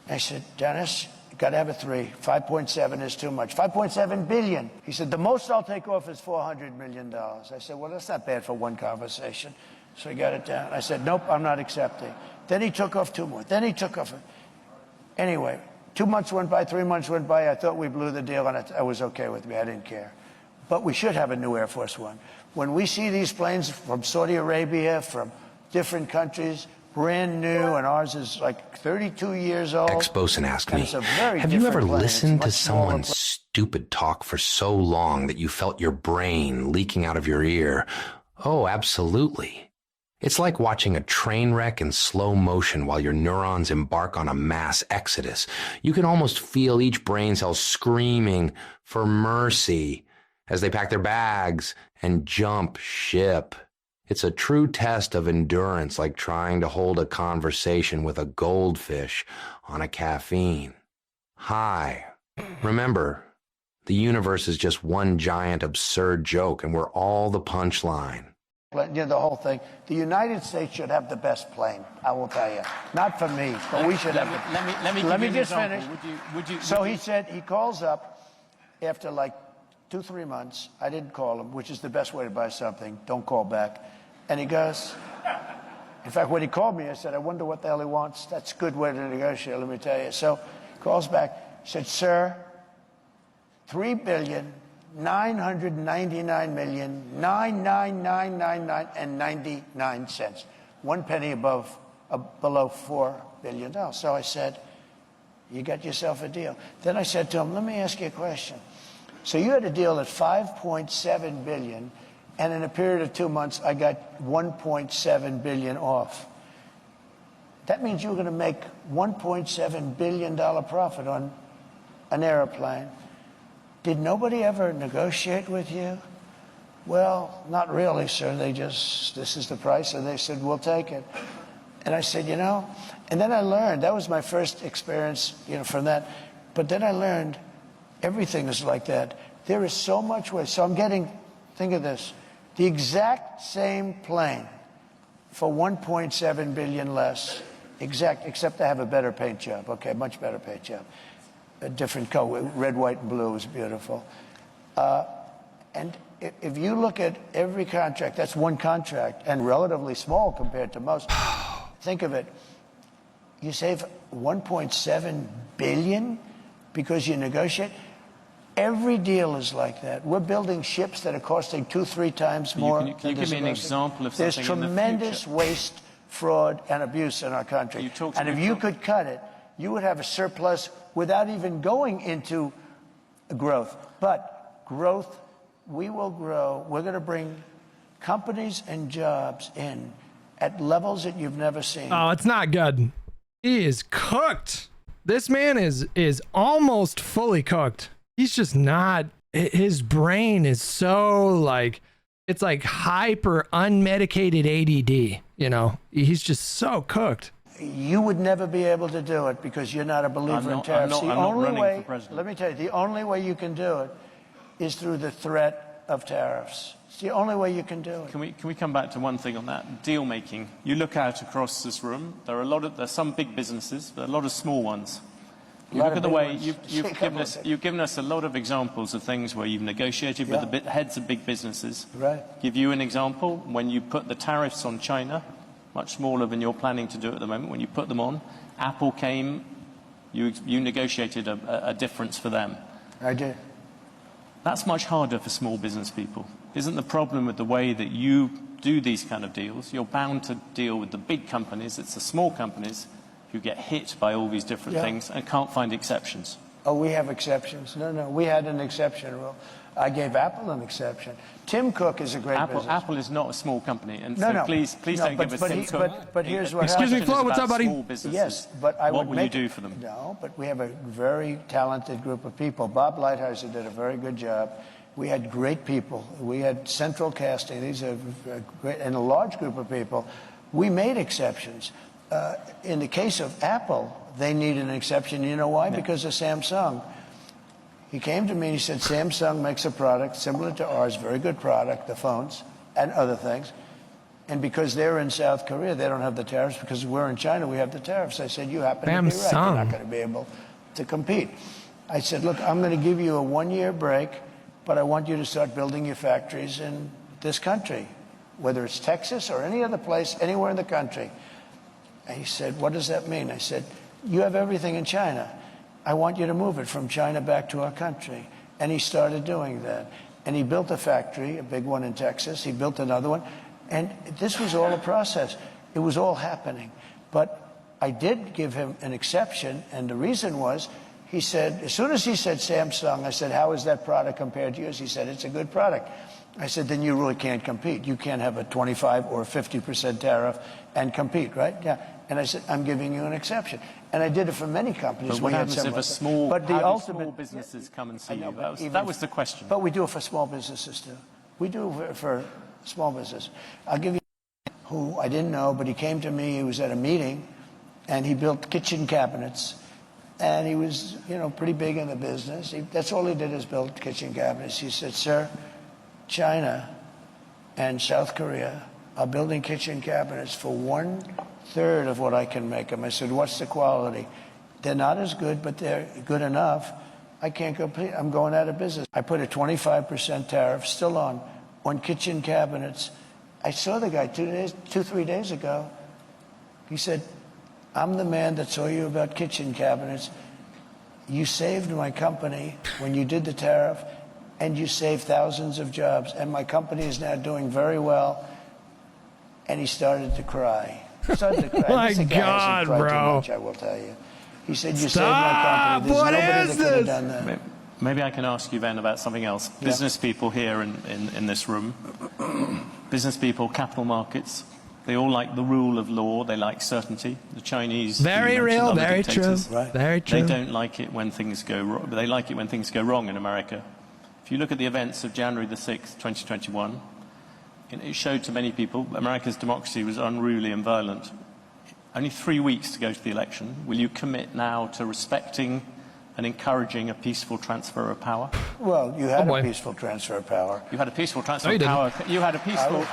[SPEAKER 1] I said, "Dennis, you got to have a 3. 5.7 is too much. 5.7 billion." He said, "The most I'll take off is $400 million." I said, "Well, that's not bad for one conversation." So he got it down. I said, "Nope, I'm not accepting." Then he took off 2 more. Then he took off. Anyway, 2 months went by, 3 months went by. I thought we blew the deal, and it was okay with me. I didn't care. But we should have a new Air Force One. When we see these planes from Saudi Arabia, from different countries, brand new, and ours is like 32 years old.
[SPEAKER 6] Ex-bosun asked me, have you ever listened to someone's stupid talk for so long that you felt your brain leaking out of your ear? Oh, absolutely. It's like watching a train wreck in slow motion while your neurons embark on a mass exodus. You can almost feel each brain cell screaming for mercy as they pack their bags and jump ship. It's a true test of endurance, like trying to hold a conversation with a goldfish on a caffeine high. Remember, the universe is just one giant absurd joke, and we're all the punchline.
[SPEAKER 1] The whole thing. The United States should have the best plane, I will tell you. Not for me, but we should have it. Let me just finish. So he said, he calls up after like 2-3 months. I didn't call him, which is the best way to buy something. Don't call back. And he goes, in fact, when he called me, I said, "I wonder what the hell he wants." That's a good way to negotiate, let me tell you. So he calls back, said, "Sir, $3,999,999,99 1 penny below $4 billion. So I said, "You got yourself a deal." Then I said to him, "Let me ask you a question. So you had a deal at $5.7 billion, and in a period of 2 months, I got $1.7 billion off. That means you were going to make $1.7 billion profit on an airplane. Did nobody ever negotiate with you?" "Well, not really, sir. They just, this is the price." And they said, "We'll take it." And I said, and then I learned, that was my first experience, from that. But then I learned everything is like that. There is so much waste. So I'm getting, think of this, the exact same plane for $1.7 billion less, except I have a better paint job. Okay, much better paint job. A different color, red, white, and blue is beautiful. And if you look at every contract, that's one contract, and relatively small compared to most. Think of it. You save $1.7 billion because you negotiate. Every deal is like that. We're building ships that are costing 2-3 times more.
[SPEAKER 2] Can you give me an example of something
[SPEAKER 1] There's tremendous waste, fraud, and abuse in our country. And if you could cut it, you would have a surplus without even going into growth. But growth, we will grow. We're going to bring companies and jobs in at levels that you've never seen.
[SPEAKER 3] Oh, it's not good. He is cooked. This man is almost fully cooked. He's just not. His brain is so like, it's like hyper unmedicated ADD. You know, he's just so cooked.
[SPEAKER 1] You would never be able to do it because you're not a believer in tariffs.
[SPEAKER 2] I'm not running for president.
[SPEAKER 1] Let me tell you, the only way you can do it is through the threat of tariffs. It's the only way you can do it.
[SPEAKER 2] Can we come back to one thing on that? Deal making. You look out across this room, there's some big businesses, but a lot of small ones. You look at the way you've given us a lot of examples of things where you've negotiated with the heads of big businesses.
[SPEAKER 1] Right.
[SPEAKER 2] Give you an example, when you put the tariffs on China, much smaller than you're planning to do at the moment, when you put them on, Apple came, you negotiated a difference for them.
[SPEAKER 1] I did.
[SPEAKER 2] That's much harder for small business people. Isn't the problem with the way that you do these kind of deals? You're bound to deal with the big companies. It's the small companies who get hit by all these different things and can't find exceptions.
[SPEAKER 1] Oh, we have exceptions. No, we had an exception rule. I gave Apple an exception. Tim Cook is a great business.
[SPEAKER 2] Apple is not a small company, and so please don't give us Tim Cook.
[SPEAKER 1] But here's what
[SPEAKER 3] Excuse me,
[SPEAKER 1] happens.
[SPEAKER 3] Flo, what's up, buddy?
[SPEAKER 1] Yes, but
[SPEAKER 2] what will you do for them?
[SPEAKER 1] No, but we have a very talented group of people. Bob Lighthizer did a very good job. We had great people. We had central casting. These are great, and a large group of people. We made exceptions. In the case of Apple, they need an exception. You know why? Because of Samsung. He came to me and he said, Samsung makes a product similar to ours, very good product, the phones and other things. And because they're in South Korea, they don't have the tariffs. Because we're in China, we have the tariffs. I said, you happen to be right. You're not going to be able to compete. I said, look, I'm going to give you a 1-year break, but I want you to start building your factories in this country, whether it's Texas or any other place, anywhere in the country. And he said, what does that mean? I said, you have everything in China. I want you to move it from China back to our country. And he started doing that. And he built a factory, a big one in Texas. He built another one. And this was all a process. It was all happening. But I did give him an exception. And the reason was, he said, as soon as he said Samsung, I said, how is that product compared to yours? He said, it's a good product. I said, then you really can't compete. You can't have a 25 or 50% tariff and compete, right? Yeah. And I said, I'm giving you an exception. And I did it for many companies.
[SPEAKER 2] But what happens if small businesses come and see you? That was the question.
[SPEAKER 1] But we do it for small businesses, too. We do it for small business. I'll give you who I didn't know, but he came to me. He was at a meeting, and he built kitchen cabinets. And he was, pretty big in the business. That's all he did is build kitchen cabinets. He said, sir, China and South Korea are building kitchen cabinets for 1/3 of what I can make them. I said, what's the quality? They're not as good, but they're good enough. I can't compete. I'm going out of business. I put a 25% tariff still on kitchen cabinets. I saw the guy 3 days ago. He said, I'm the man that saw you about kitchen cabinets. You saved my company when you did the tariff, and you saved thousands of jobs. And my company is now doing very well. And he started to cry.
[SPEAKER 3] My God, bro.
[SPEAKER 1] Much, I will tell you. He said, you saved my company. There's nobody that could have done that.
[SPEAKER 2] Maybe I can ask you then about something else. Yeah. Business people here in this room, business people, capital markets, they all like the rule of law. They like certainty. The Chinese,
[SPEAKER 3] very real, very true,
[SPEAKER 1] right.
[SPEAKER 3] Very true.
[SPEAKER 2] They don't like it when things go wrong. They like it when things go wrong in America. If you look at the events of January the 6th, 2021, it showed to many people America's democracy was unruly and violent. Only 3 weeks to go to the election. Will you commit now to respecting and encouraging a peaceful transfer of power?
[SPEAKER 1] Well, you had a peaceful transfer of power.
[SPEAKER 2] You had a peaceful transfer of power. You had a peaceful.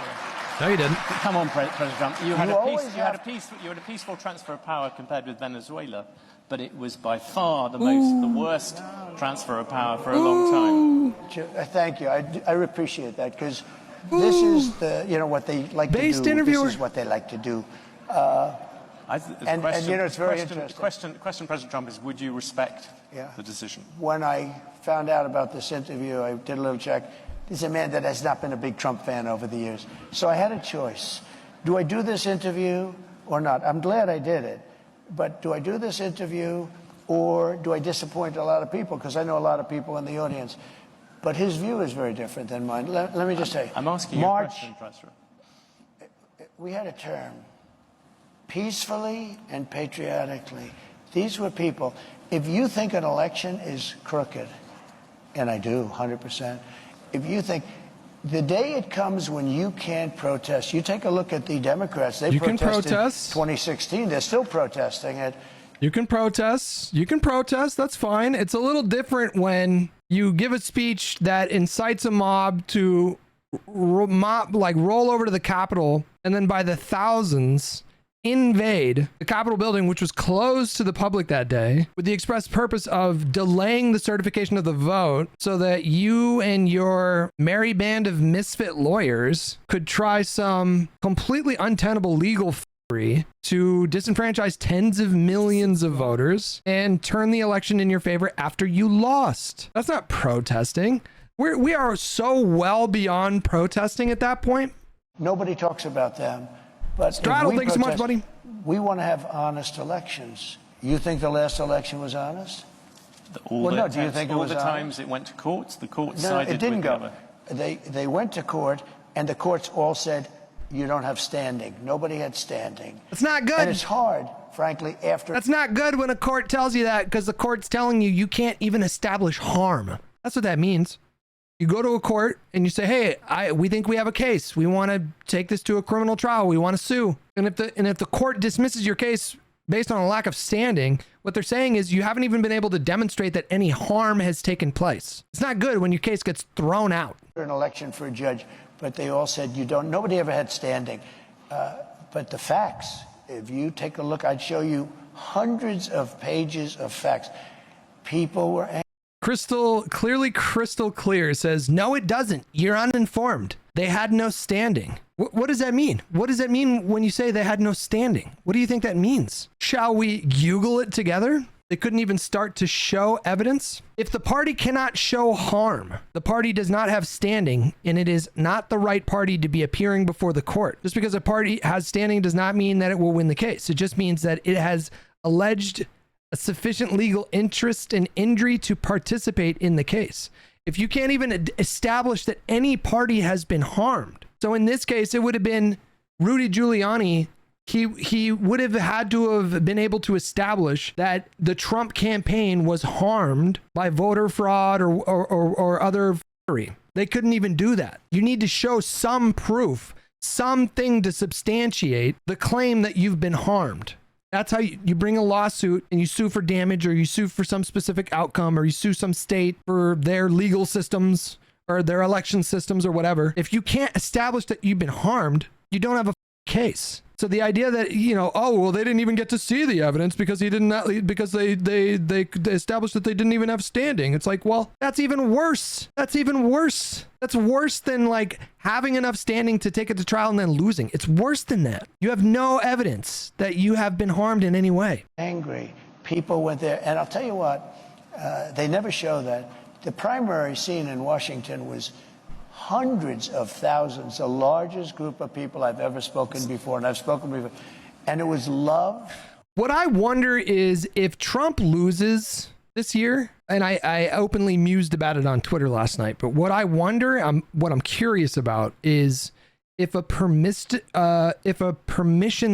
[SPEAKER 3] No, you didn't.
[SPEAKER 2] Come on, President Trump. You had a peaceful transfer of power compared with Venezuela, but it was by far the worst transfer of power for a long time.
[SPEAKER 1] Thank you. I appreciate that because this is what they like to do. This is what they like to do. It's very interesting.
[SPEAKER 2] The question, President Trump, is would you respect the decision?
[SPEAKER 1] When I found out about this interview, I did a little check. This is a man that has not been a big Trump fan over the years. So I had a choice. Do I do this interview or not? I'm glad I did it. But do I do this interview or do I disappoint a lot of people? Because I know a lot of people in the audience. But his view is very different than mine. Let me just say.
[SPEAKER 2] I'm asking you a question, Professor.
[SPEAKER 1] We had a term, peacefully and patriotically. These were people. If you think an election is crooked, and I do, 100%, if you think the day it comes when you can't protest, you take a look at the Democrats. They protested 2016. They're still protesting it.
[SPEAKER 3] You can protest. You can protest. That's fine. It's a little different when you give a speech that incites a mob to roll over to the Capitol and then by the thousands invade the Capitol building, which was closed to the public that day, with the express purpose of delaying the certification of the vote so that you and your merry band of misfit lawyers could try some completely untenable legal f***ery to disenfranchise tens of millions of voters and turn the election in your favor after you lost. That's not protesting. We are so well beyond protesting at that point.
[SPEAKER 1] Noebody talks about them. But
[SPEAKER 3] Straddle, thanks so much, buddy.
[SPEAKER 1] We want to have honest elections. You think the last election was honest?
[SPEAKER 2] Do you think it was the times it went to courts? The courts sided with
[SPEAKER 1] it didn't go.
[SPEAKER 2] The
[SPEAKER 1] They went to court, and the courts all said, you don't have standing. Nobody had standing.
[SPEAKER 3] It's not good.
[SPEAKER 1] And it's hard, frankly, after...
[SPEAKER 3] That's not good when a court tells you that, because the court's telling you you can't even establish harm. That's what that means. You go to a court and you say, hey, we think we have a case. We want to take this to a criminal trial. We want to sue. And if the court dismisses your case based on a lack of standing, what they're saying is you haven't even been able to demonstrate that any harm has taken place. It's not good when your case gets thrown out.
[SPEAKER 1] An election for a judge, but they all said nobody ever had standing. But the facts, if you take a look, I'd show you hundreds of pages of facts. People were angry.
[SPEAKER 3] Crystal clear says, no, it doesn't. You're uninformed. They had no standing. What does that mean? What does that mean when you say they had no standing? What do you think that means? Shall we Google it together? They couldn't even start to show evidence. If the party cannot show harm, the party does not have standing, and it is not the right party to be appearing before the court. Just because a party has standing does not mean that it will win the case. It just means that it has alleged a sufficient legal interest and injury to participate in the case. If you can't even establish that any party has been harmed. So in this case, it would have been Rudy Giuliani. He would have had to have been able to establish that the Trump campaign was harmed by voter fraud or other f***ery. They couldn't even do that. You need to show some proof, something to substantiate the claim that you've been harmed. That's how you bring a lawsuit and you sue for damage, or you sue for some specific outcome, or you sue some state for their legal systems or their election systems or whatever. If you can't establish that you've been harmed, you don't have a case. So the idea that, oh, well, they didn't even get to see the evidence because they established that they didn't even have standing. It's like, well, that's even worse. That's even worse. That's worse than like having enough standing to take it to trial and then losing. It's worse than that. You have no evidence that you have been harmed in any way.
[SPEAKER 1] Angry. People went there. And I'll tell you what, they never show that. The primary scene in Washington was hundreds of thousands, the largest group of people I've ever spoken before, and I've spoken before, and it was love.
[SPEAKER 3] What I wonder is if Trump loses this year, and I openly mused about it on Twitter last night, but what I wonder, what I'm curious about is if a permission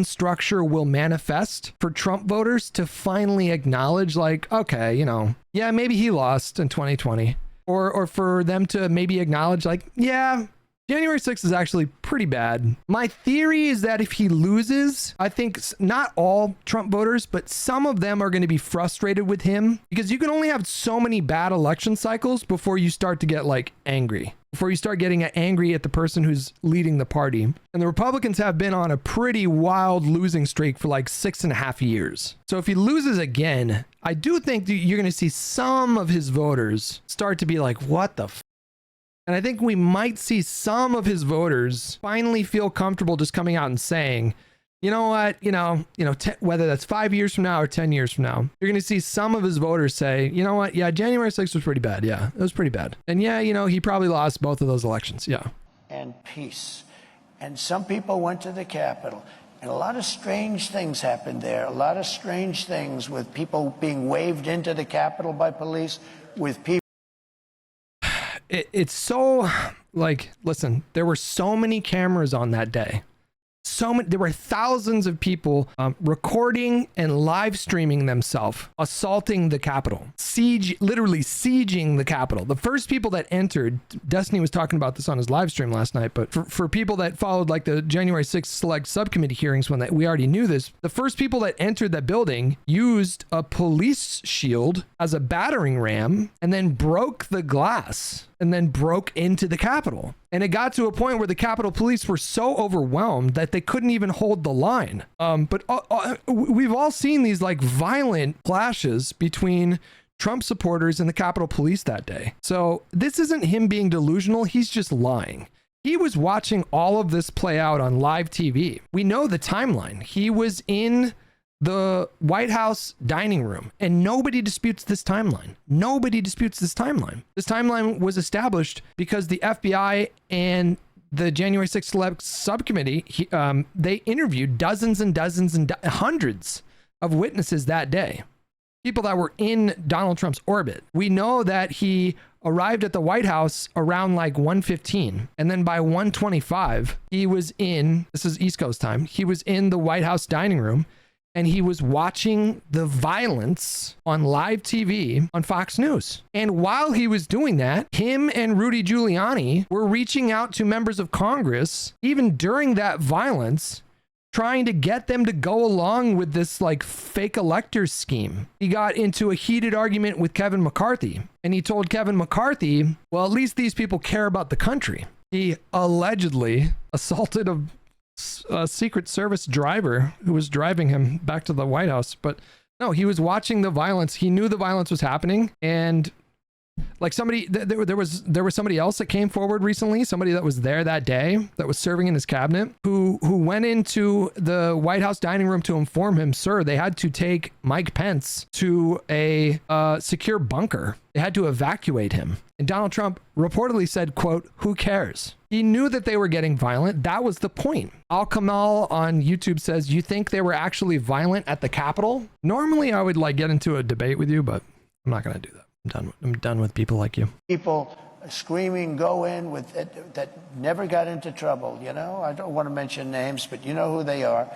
[SPEAKER 3] structure will manifest for Trump voters to finally acknowledge, like, okay, yeah, maybe he lost in 2020. Or for them to maybe acknowledge, like, yeah, January 6th is actually pretty bad. My theory is that if he loses, I think not all Trump voters, but some of them are going to be frustrated with him, because you can only have so many bad election cycles before you start to get like angry, before you start getting angry at the person who's leading the party. And the Republicans have been on a pretty wild losing streak for like 6.5 years. So if he loses again, I do think that you're going to see some of his voters start to be like, what the f? And I think we might see some of his voters finally feel comfortable just coming out and saying, you know what, whether that's 5 years from now or 10 years from now, you're going to see some of his voters say, you know what, yeah, January 6th was pretty bad. Yeah, it was pretty bad. And yeah, he probably lost both of those elections. Yeah.
[SPEAKER 1] And peace. And some people went to the Capitol. And a lot of strange things happened there. A lot of strange things with people being waved into the Capitol by police, with people.
[SPEAKER 3] it's so like, listen, there were so many cameras on that day. There were thousands of people recording and live streaming themselves, assaulting the Capitol, literally sieging the Capitol. The first people that entered, Destiny was talking about this on his live stream last night, but for people that followed like the January 6th select subcommittee hearings when we already knew this, the first people that entered that building used a police shield as a battering ram and then broke the glass and then broke into the Capitol. And it got to a point where the Capitol Police were so overwhelmed that they couldn't even hold the line. But we've all seen these like violent clashes between Trump supporters and the Capitol Police that day. So this isn't him being delusional. He's just lying. He was watching all of this play out on live TV. We know the timeline. He was in the White House dining room, and nobody disputes this timeline. Nobody disputes this timeline. This timeline was established because the FBI and the January 6th select subcommittee, they interviewed dozens and dozens and hundreds of witnesses that day. People that were in Donald Trump's orbit. We know that he arrived at the White House around like 1:15, and then by 1:25, he was in, this is East Coast time, he was in the White House dining room, and he was watching the violence on live TV on Fox News. And while he was doing that, him and Rudy Giuliani were reaching out to members of Congress, even during that violence, trying to get them to go along with this like fake electors scheme. He got into a heated argument with Kevin McCarthy, and he told Kevin McCarthy, well, at least these people care about the country. He allegedly assaulted a Secret Service driver who was driving him back to the White House. But no, he was watching the violence. He knew the violence was happening. And like somebody, there was somebody else that came forward recently, somebody that was there that day, that was serving in his cabinet, who went into the White House dining room to inform him, sir, they had to take Mike Pence to a secure bunker. They had to evacuate him. And Donald Trump reportedly said, quote, who cares? He knew that they were getting violent. That was the point. Al Kamal on YouTube says, you think they were actually violent at the Capitol? Normally I would like get into a debate with you, but I'm not going to do that. I'm done with people like you.
[SPEAKER 1] People screaming, go in with it, that never got into trouble. You know, I don't want to mention names, but you know who they are.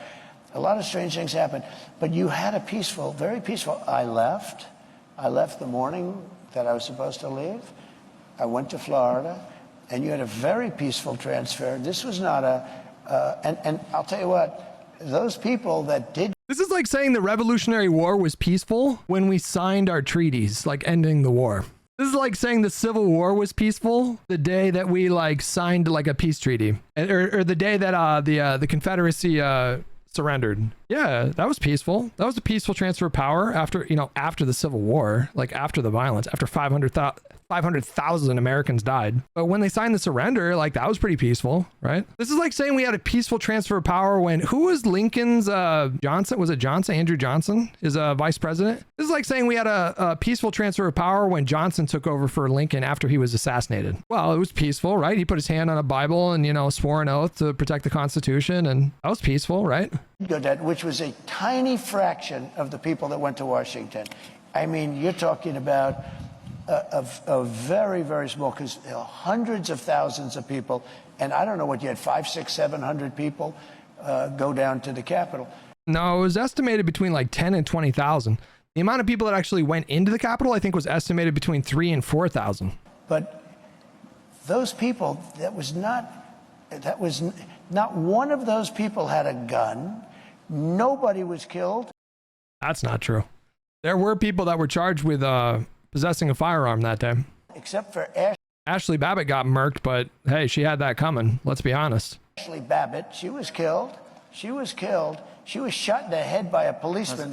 [SPEAKER 1] A lot of strange things happened, but you had a peaceful, very peaceful. I left the morning that I was supposed to leave. I went to Florida, and you had a very peaceful transfer. This was not and I'll tell you what, those people that did.
[SPEAKER 3] This is like saying the Revolutionary War was peaceful when we signed our treaties, like ending the war. This is like saying the Civil War was peaceful the day that we like signed like a peace treaty, or the day that the Confederacy surrendered. Yeah, that was peaceful. That was a peaceful transfer of power after the Civil War, like after the violence, after 500,000 Americans died. But when they signed the surrender, like that was pretty peaceful, right? This is like saying we had a peaceful transfer of power when, who was Lincoln's Johnson? Was it Johnson? Andrew Johnson is vice president. This is like saying we had a peaceful transfer of power when Johnson took over for Lincoln after he was assassinated. Well, it was peaceful, right? He put his hand on a Bible and, swore an oath to protect the Constitution, and that was peaceful, right?
[SPEAKER 1] Which was a tiny fraction of the people that went to Washington. I mean, you're talking about a very, very small, because hundreds of thousands of people, and I don't know what you had, 500, 600, 700 people go down to the Capitol.
[SPEAKER 3] No, it was estimated between like 10 and 20,000. The amount of people that actually went into the Capitol, I think, was estimated between 3,000 and 4,000.
[SPEAKER 1] But those people, that was not one of those people had a gun. Nobody was killed. That's
[SPEAKER 3] not true. There were people that were charged with possessing a firearm that day.
[SPEAKER 1] Except for
[SPEAKER 3] Ashley Babbitt got murked, but hey, she had that coming. Let's be honest.
[SPEAKER 1] Ashley Babbitt, she was killed. She was shot in the head by a policeman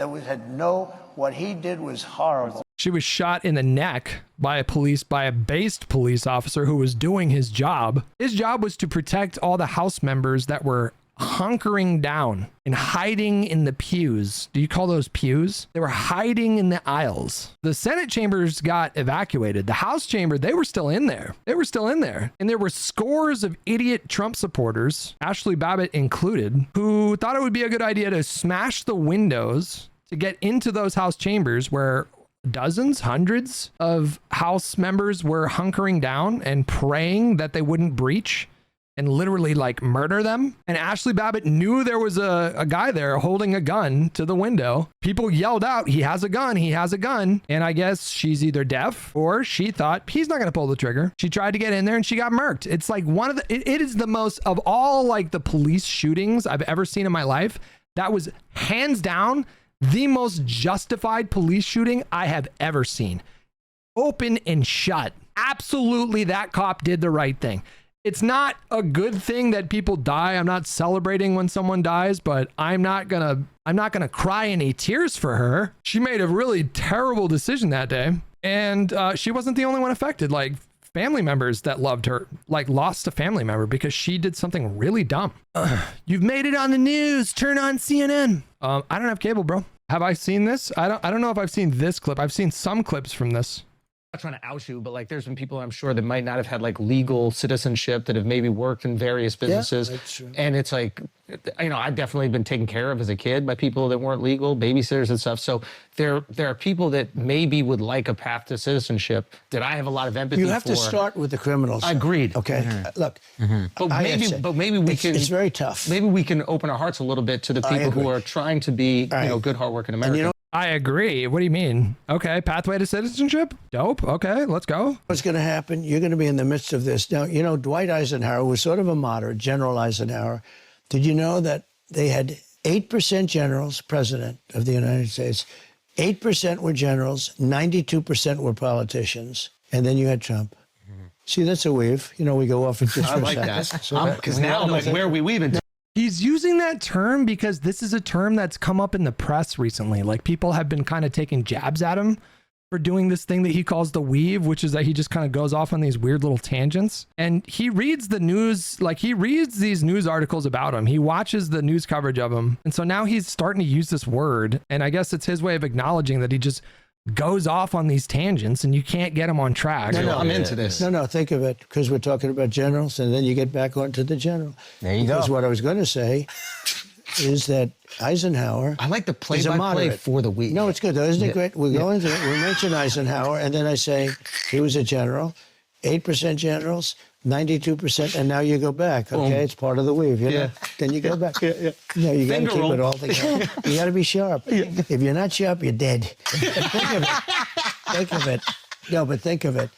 [SPEAKER 1] what he did was horrible.
[SPEAKER 3] She was shot in the neck by a based police officer who was doing his job. His job was to protect all the House members that were hunkering down and hiding in the pews. Do you call those pews? They were hiding in the aisles. The Senate chambers got evacuated. The House chamber, they were still in there. And there were scores of idiot Trump supporters, Ashley Babbitt included, who thought it would be a good idea to smash the windows to get into those House chambers where dozens, hundreds of House members were hunkering down and praying that they wouldn't breach and literally like murder them. And Ashley Babbitt knew there was a guy there holding a gun to the window. People yelled out, he has a gun, he has a gun. And I guess she's either deaf or she thought he's not going to pull the trigger. She tried to get in there and she got murked. It's like it is the most of all like the police shootings I've ever seen in my life. That was hands down the most justified police shooting I have ever seen. Open and shut. Absolutely, that cop did the right thing. It's not a good thing that people die. I'm not celebrating when someone dies, but I'm not gonna cry any tears for her. She made a really terrible decision that day, and she wasn't the only one affected. Like family members that loved her, like lost a family member because she did something really dumb. You've made it on the news. Turn on CNN. I don't have cable, bro. Have I seen this? I don't know if I've seen this clip. I've seen some clips from this.
[SPEAKER 7] Not trying to out you, but like there's been people I'm sure that might not have had like legal citizenship that have maybe worked in various businesses. Yeah, that's true. And it's like, you know, I've definitely been taken care of as a kid by people that weren't legal, babysitters and stuff. So there are people that maybe would like a path to citizenship that I have a lot of empathy for.
[SPEAKER 1] You have to start with the criminals.
[SPEAKER 7] Agreed.
[SPEAKER 1] Okay, look.
[SPEAKER 7] But maybe we can.
[SPEAKER 1] It's very tough.
[SPEAKER 7] Maybe we can open our hearts a little bit to the people who are trying to be, you know, good, hardworking Americans.
[SPEAKER 1] You know,
[SPEAKER 3] I agree. What do you mean? Okay, pathway to citizenship? Dope. Okay, let's go.
[SPEAKER 1] What's going to happen? You're going to be in the midst of this. Now, you know, Dwight Eisenhower was sort of a moderate, General Eisenhower. Did you know that they had 8% generals, president of the United States? 8% were generals, 92% were politicians. And then you had Trump. See, that's a weave. You know, we go off at just
[SPEAKER 7] I like that. Because now I'm like, where are we weaving?
[SPEAKER 3] He's using that term because this is a term that's come up in the press recently. Like people have been kind of taking jabs at him for doing this thing that he calls the weave, which is that he just kind of goes off on these weird little tangents. And he reads the news, like he reads these news articles about him. He watches the news coverage of him. And so now he's starting to use this word. And I guess it's his way of acknowledging that he just goes off on these tangents and you can't get him on track.
[SPEAKER 7] No, I'm into this.
[SPEAKER 1] No, think of it, because we're talking about generals, and then you get back onto the general.
[SPEAKER 8] There you go.
[SPEAKER 1] Because what I was going to say is that Eisenhower.
[SPEAKER 7] I like the play-by-play for the week.
[SPEAKER 1] No, it's good though, isn't it great? We go into it, we mention Eisenhower, and then I say he was a general, 8% generals, 92%, and now you go back. Okay, it's part of the weave. You know? Then you go back. You know, you got to keep it all together. You got to be sharp. If you're not sharp, you're dead. Think of it. Think of it. No, but think of it.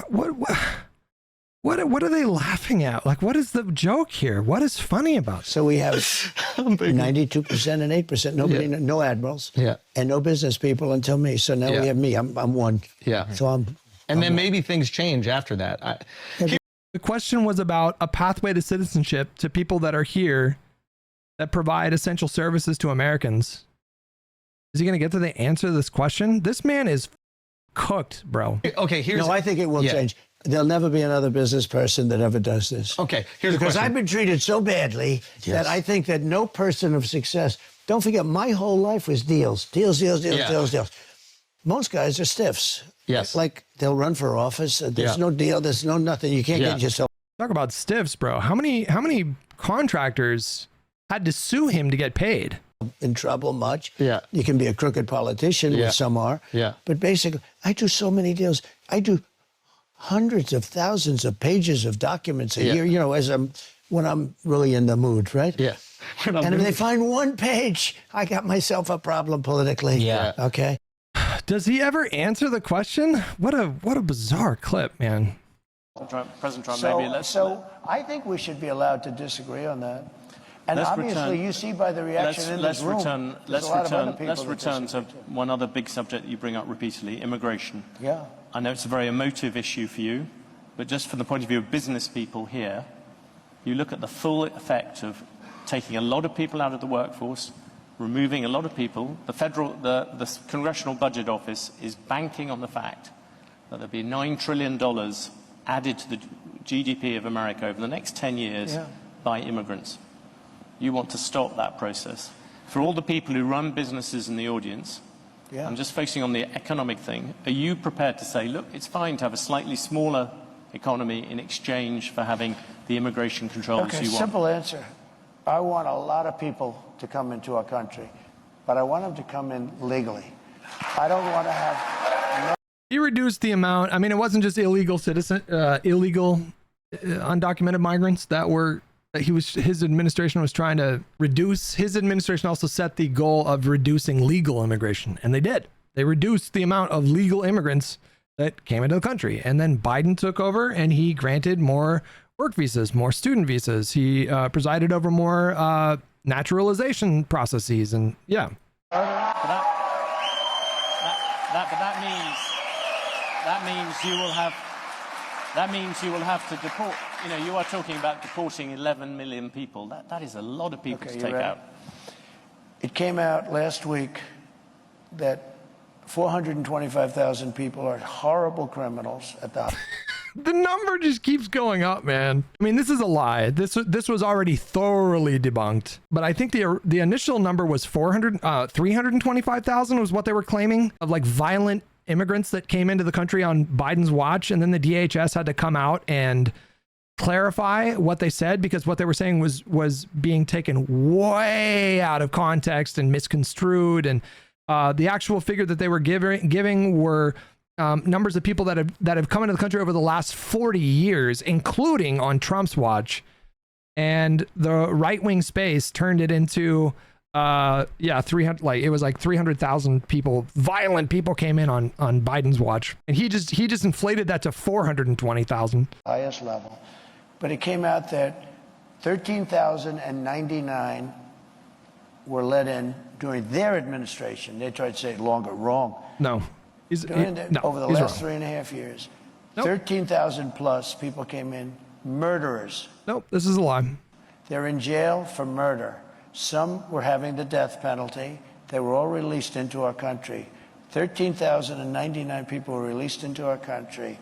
[SPEAKER 3] What are they laughing at? Like, what is the joke here? What is funny about this?
[SPEAKER 1] So we have 92% and 8%. Nobody, no admirals, and no business people until me. So now we have me. I'm one.
[SPEAKER 7] Yeah.
[SPEAKER 1] So I'm.
[SPEAKER 7] And then maybe things change after that.
[SPEAKER 3] The question was about a pathway to citizenship to people that are here that provide essential services to Americans. Is he going to get to the answer to this question? This man is cooked, bro.
[SPEAKER 7] Okay, here's...
[SPEAKER 1] No, I think it will change. There'll never be another business person that ever does this.
[SPEAKER 7] Okay, here's
[SPEAKER 1] because I've been treated so badly that I think that no person of success... Don't forget, my whole life was deals. Deals. Most guys are stiffs.
[SPEAKER 7] Yes.
[SPEAKER 1] Like, they'll run for office. There's no deal. There's no nothing. You can't get yourself...
[SPEAKER 3] Talk about stiffs, bro. How many contractors had to sue him to get paid?
[SPEAKER 1] In trouble much. Yeah. You can be a crooked politician, which some are. Yeah. But basically, I do so many deals. I do hundreds of thousands of pages of documents a year, you know, when I'm really in the mood, right?
[SPEAKER 7] Yeah.
[SPEAKER 1] And if they find one page, I got myself a problem politically. Yeah. Okay.
[SPEAKER 3] Does he ever answer the question? What a bizarre clip, man.
[SPEAKER 2] President Trump,
[SPEAKER 1] so I think we should be allowed to disagree on that. And obviously, you see by the reaction in this room,
[SPEAKER 2] let's return to one other big subject that you bring up repeatedly, immigration.
[SPEAKER 1] Yeah.
[SPEAKER 2] I know it's a very emotive issue for you, but just from the point of view of business people here, you look at the full effect of taking a lot of people out of the workforce, removing a lot of people. The Congressional Budget Office is banking on the fact that there'll be $9 trillion added to the GDP of America over the next 10 years by immigrants. You want to stop that process. For all the people who run businesses in the audience, I'm just focusing on the economic thing. Are you prepared to say, look, it's fine to have a slightly smaller economy in exchange for having the immigration controls you want?
[SPEAKER 1] Simple answer. I want a lot of people to come into our country. but I want them to come in legally. I don't want to have...
[SPEAKER 3] He reduced the amount. I mean, it wasn't just illegal undocumented migrants his administration was trying to reduce. His administration also set the goal of reducing legal immigration, and they did. They reduced the amount of legal immigrants that came into the country. And then Biden took over and he granted more work visas, more student visas. He presided over more naturalization processes, and yeah.
[SPEAKER 2] That means you will have to deport. You know, you are talking about deporting 11 million people. That is a lot of people to take out.
[SPEAKER 1] It came out last week that 425,000 people are horrible criminals at the...
[SPEAKER 3] The number just keeps going up, man. I mean, this is a lie. This was already thoroughly debunked. But I think the initial number was 325,000 was what they were claiming of like violent immigrants that came into the country on Biden's watch. And then the DHS had to come out and clarify what they said, because what they were saying was being taken way out of context and misconstrued. And the actual figure that they were giving were numbers of people that have come into the country over the last 40 years, including on Trump's watch. And the right-wing space turned it into 300, like it was like 300,000 people, violent people came in on Biden's watch. And he just inflated that to 420,000.
[SPEAKER 1] Highest level. But it came out that 13,099 were let in during their administration. They tried to say it longer. Wrong.
[SPEAKER 3] No.
[SPEAKER 1] Over the last wrong. 3.5 years, nope. 13,000 plus people came in, murderers.
[SPEAKER 3] Nope, this is a lie.
[SPEAKER 1] They're in jail for murder. Some were having the death penalty. They were all released into our country. 13,099 people were released into our country.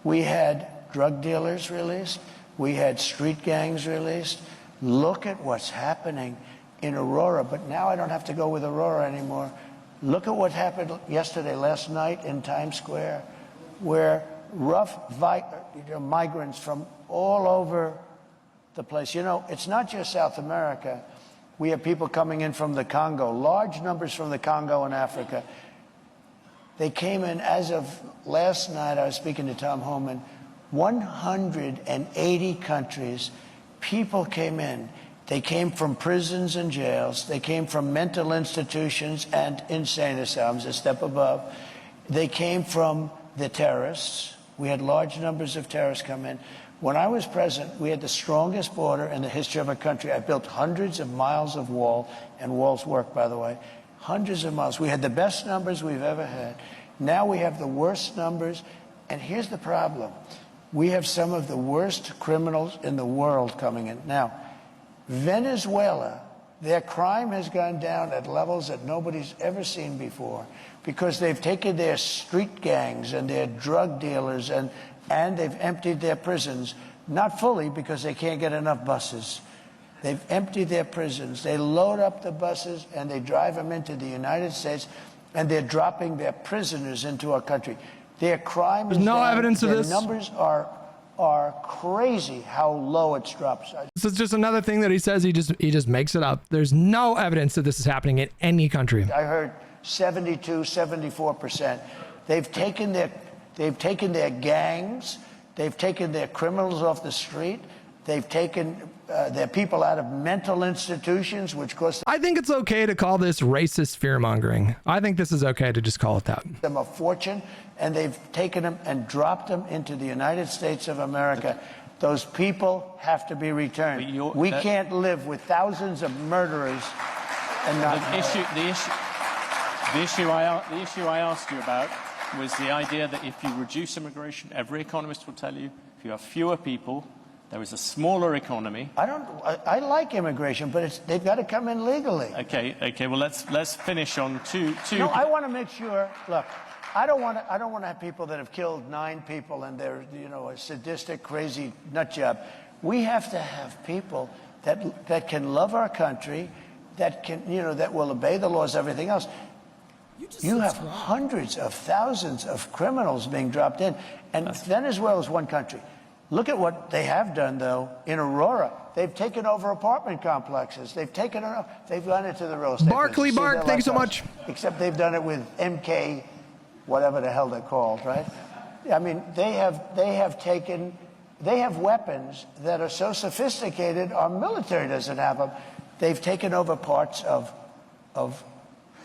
[SPEAKER 1] We had drug dealers released. We had street gangs released. Look at what's happening in Aurora. But now I don't have to go with Aurora anymore. Look at what happened last night in Times Square, where migrants from all over the place. You know, it's not just South America. We have people coming in from the Congo, large numbers from the Congo and Africa. They came in, as of last night, I was speaking to Tom Homan, 180 countries. People came in. They came from prisons and jails. They came from mental institutions and insane asylums, a step above. They came from the terrorists. We had large numbers of terrorists come in. When I was president, we had the strongest border in the history of our country. I built hundreds of miles of wall, and walls work, by the way. Hundreds of miles. We had the best numbers we've ever had. Now we have the worst numbers. And here's the problem. We have some of the worst criminals in the world coming in. Now, Venezuela, their crime has gone down at levels that nobody's ever seen before, because they've taken their street gangs and their drug dealers and they've emptied their prisons, not fully because they can't get enough buses. They've emptied their prisons. They load up the buses and they drive them into the United States, and they're dropping their prisoners into our country. Their crime is
[SPEAKER 3] There's no
[SPEAKER 1] down.
[SPEAKER 3] evidence of this.
[SPEAKER 1] Their numbers are crazy how low it's dropped.
[SPEAKER 3] This is just another thing that he says. He just makes it up. There's no evidence that this is happening in any country.
[SPEAKER 1] I heard 72, 74%. They've taken their gangs. They've taken their criminals off the street. They've taken their people out of mental institutions, which cost
[SPEAKER 3] I think it's okay to call this racist fear-mongering. I think this is okay to just call it that.
[SPEAKER 1] them a fortune, and they've taken them and dropped them into the United States of America. Those people have to be returned. We can't live with thousands of murderers and not...
[SPEAKER 2] The issue I asked you about was the idea that if you reduce immigration, every economist will tell you, if you have fewer people, there is a smaller economy.
[SPEAKER 1] I like immigration, but they've got to come in legally.
[SPEAKER 2] Okay. Well, let's finish on two.
[SPEAKER 1] No, I want to make sure. Look, I don't want to have people that have killed 9 people and they're a sadistic, crazy nut job. We have to have people that can love our country, that can that will obey the laws, everything else. You have hundreds of thousands of criminals being dropped in, and Venezuela is one country. Look at what they have done, though, in Aurora. They've taken over apartment complexes. They've gone into the real estate
[SPEAKER 3] Barkley
[SPEAKER 1] business.
[SPEAKER 3] Bark, thanks so much.
[SPEAKER 1] Except they've done it with MK, whatever the hell they're called, right? I mean, they have weapons that are so sophisticated, our military doesn't have them. They've taken over parts of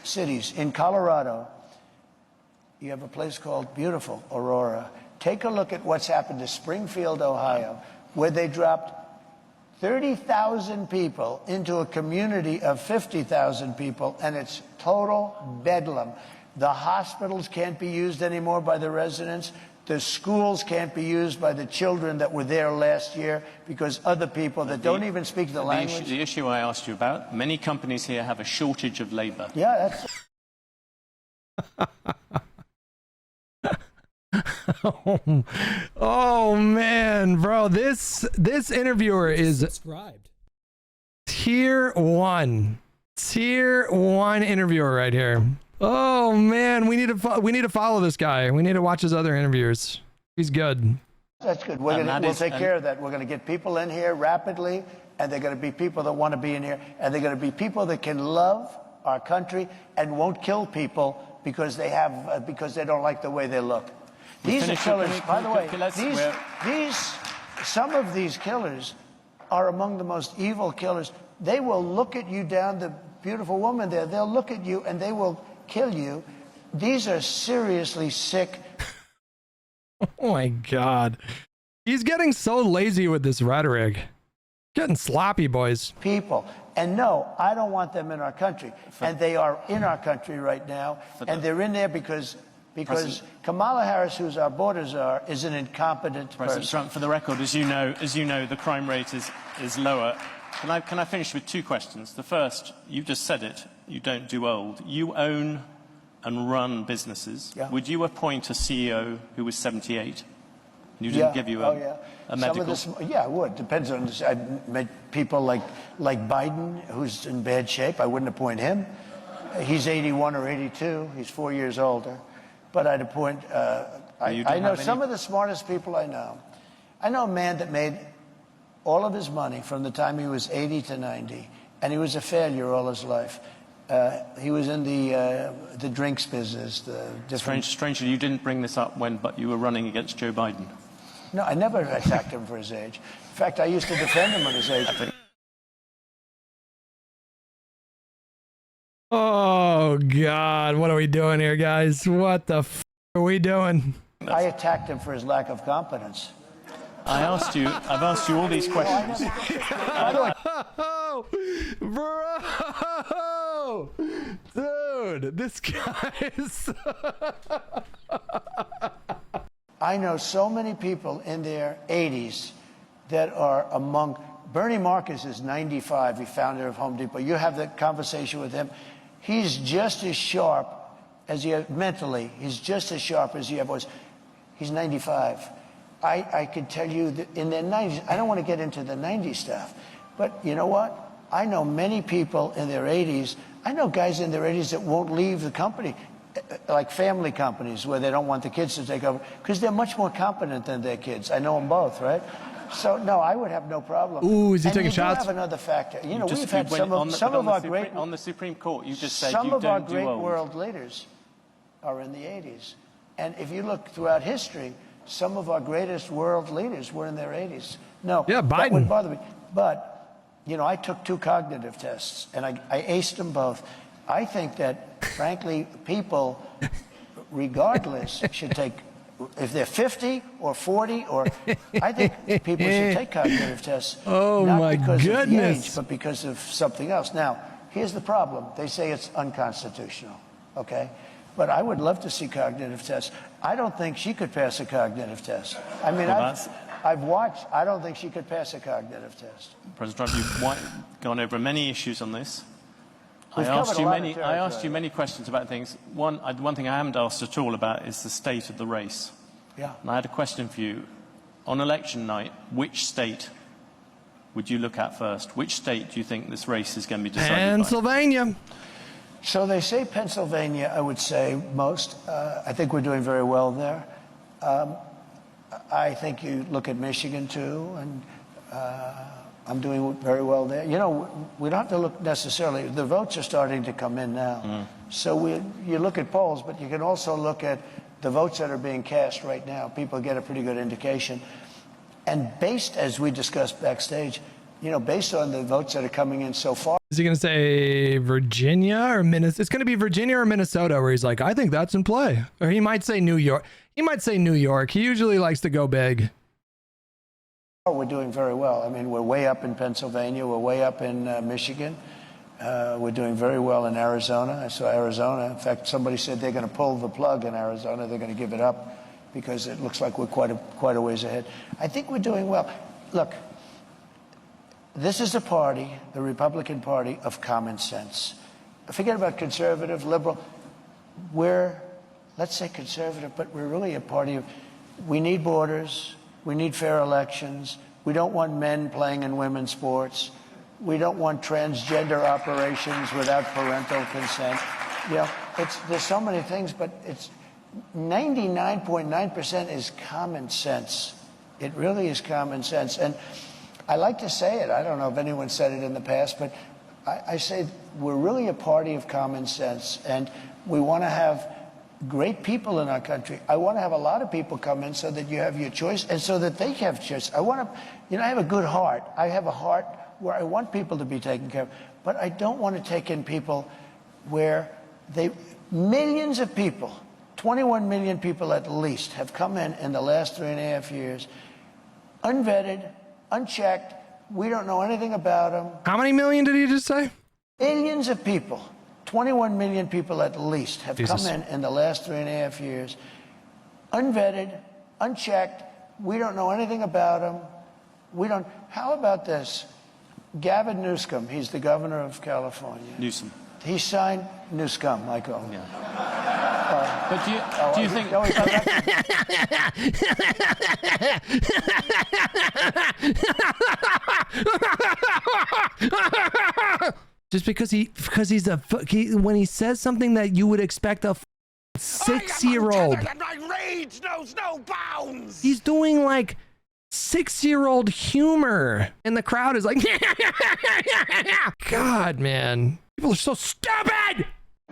[SPEAKER 1] cities. In Colorado, you have a place called beautiful Aurora. Take a look at what's happened to Springfield, Ohio, where they dropped 30,000 people into a community of 50,000 people, and it's total bedlam. The hospitals can't be used anymore by the residents. The schools can't be used by the children that were there last year because other people that don't even speak the language.
[SPEAKER 2] The issue I asked you about, many companies here have a shortage of labor.
[SPEAKER 1] Yeah, that's...
[SPEAKER 3] Oh man, bro, this interviewer is
[SPEAKER 8] subscribed.
[SPEAKER 3] tier one interviewer right here. Oh man, we need to follow this guy. We need to watch his other interviews. He's good.
[SPEAKER 1] That's good. We'll take care of that. We're going to get people in here rapidly, and they're going to be people that want to be in here, and they're going to be people that can love our country and won't kill people because they don't like the way they look. These are killers, by the way. Some of these killers are among the most evil killers. They will look at you down, the beautiful woman there. They'll look at you and they will kill you. These are seriously sick.
[SPEAKER 3] Oh my God. He's getting so lazy with this rhetoric. Getting sloppy, boys.
[SPEAKER 1] People. And no, I don't want them in our country. And they are in our country right now. And they're in there because Kamala Harris, who's our border czar, is an incompetent person.
[SPEAKER 2] President Trump, for the record, as you know, the crime rate is lower. Can I finish with two questions? The first, you just said it, you don't do old. You own and run businesses. Yeah. Would you appoint a CEO who was 78? You didn't give you a medical?
[SPEAKER 1] Yeah, I would. Depends on this. I met people like Biden, who's in bad shape. I wouldn't appoint him. He's 81 or 82. He's 4 years older. But I'd appoint, I know some of the smartest people I know. I know a man that made all of his money from the time he was 80 to 90, and he was a failure all his life. He was in the drinks business.
[SPEAKER 2] Strangely, you didn't bring this up when you were running against Joe Biden.
[SPEAKER 1] No, I never attacked him for his age. In fact, I used to defend him on his age.
[SPEAKER 3] Oh God, what are we doing here, guys? What the f are we doing?
[SPEAKER 1] I attacked him for his lack of competence.
[SPEAKER 2] I've asked you all these questions.
[SPEAKER 3] Oh, bro, dude, this guy is.
[SPEAKER 1] I know so many people in their 80s that are among. Bernie Marcus is 95. He founder of Home Depot. You have that conversation with him. He's just as sharp as he mentally. He's just as sharp as he ever was. He's 95. I could tell you that in their 90s, I don't want to get into the 90s stuff, but you know what? I know many people in their 80s. I know guys in their 80s that won't leave the company, like family companies where they don't want the kids to take over, because they're much more competent than their kids. I know them both, right? So, no, I would have no problem.
[SPEAKER 3] Ooh, is he taking shots?
[SPEAKER 1] And you have another factor. You know, we've had some of our great...
[SPEAKER 2] On the Supreme Court, you just said
[SPEAKER 1] some
[SPEAKER 2] you
[SPEAKER 1] of our
[SPEAKER 2] don't do
[SPEAKER 1] great
[SPEAKER 2] old.
[SPEAKER 1] world leaders are in the 80s. And if you look throughout history, some of our greatest world leaders were in their 80s. No,
[SPEAKER 3] yeah, Biden.
[SPEAKER 1] That wouldn't bother me. But, you know, I took 2 cognitive tests, and I aced them both. I think that, frankly, people, regardless, should take... If they're 50 or 40, or I think people should take cognitive tests.
[SPEAKER 3] Oh,
[SPEAKER 1] not
[SPEAKER 3] my
[SPEAKER 1] because
[SPEAKER 3] goodness.
[SPEAKER 1] of the age, but because of something else. Now, here's the problem. They say it's unconstitutional, okay? But I would love to see cognitive tests. I don't think she could pass a cognitive test. I mean, I've watched. I don't think she could pass a cognitive test.
[SPEAKER 2] President Trump, you've gone over many issues on this.
[SPEAKER 1] I
[SPEAKER 2] asked you many questions about things. One thing I haven't asked at all about is the state of the race.
[SPEAKER 1] Yeah.
[SPEAKER 2] And I had a question for you. On election night, which state would you look at first? Which state do you think this race is going to be decided
[SPEAKER 3] Pennsylvania.
[SPEAKER 1] So they say Pennsylvania, I would say most. I think we're doing very well there. I think you look at Michigan too, and I'm doing very well there. You know, we don't have to look necessarily. The votes are starting to come in now. So you look at polls, but you can also look at the votes that are being cast right now. People get a pretty good indication. And based, as we discussed backstage, you know, based on the votes that are coming in so far.
[SPEAKER 3] Is he going to say Virginia or Minnesota? It's going to be Virginia or Minnesota where he's like, I think that's in play. Or he might say New York. He might say New York. He usually likes to go big.
[SPEAKER 1] Oh, we're doing very well. I mean, we're way up in Pennsylvania. We're way up in Michigan. We're doing very well in Arizona. I saw Arizona. In fact, somebody said they're going to pull the plug in Arizona. They're going to give it up because it looks like we're quite a ways ahead. I think we're doing well. Look, this is a party, the Republican Party, of common sense. Forget about conservative, liberal. We're, let's say conservative, but we're really a party of, we need borders. We need fair elections. We don't want men playing in women's sports. We don't want transgender operations without parental consent. You know, there's so many things, but it's 99.9% is common sense. It really is common sense. And I like to say it. I don't know if anyone said it in the past, but I say we're really a party of common sense, and we want to have great people in our country. I want to have a lot of people come in so that you have your choice and so that they have choice. I want to, you know, I have a good heart. I have a heart where I want people to be taken care of, but I don't want to take in people where millions of people, 21 million people at least, have come in the last 3.5 years, unvetted, unchecked. We don't know anything about them.
[SPEAKER 3] How many million did he just say?
[SPEAKER 1] Millions of people. 21 million people at least have come in the last 3.5 years, unvetted, unchecked. We don't know anything about them. We don't. How about this? Gavin Newsom, he's the governor of California.
[SPEAKER 2] Newsom.
[SPEAKER 1] He signed Newsom, I call him.
[SPEAKER 2] Yeah. But do you think?
[SPEAKER 3] Just because when he says something that you would expect a 6-year-old.
[SPEAKER 5] My rage knows no bounds.
[SPEAKER 3] He's doing like 6-year-old humor, and the crowd is like, God, man, people are so stupid.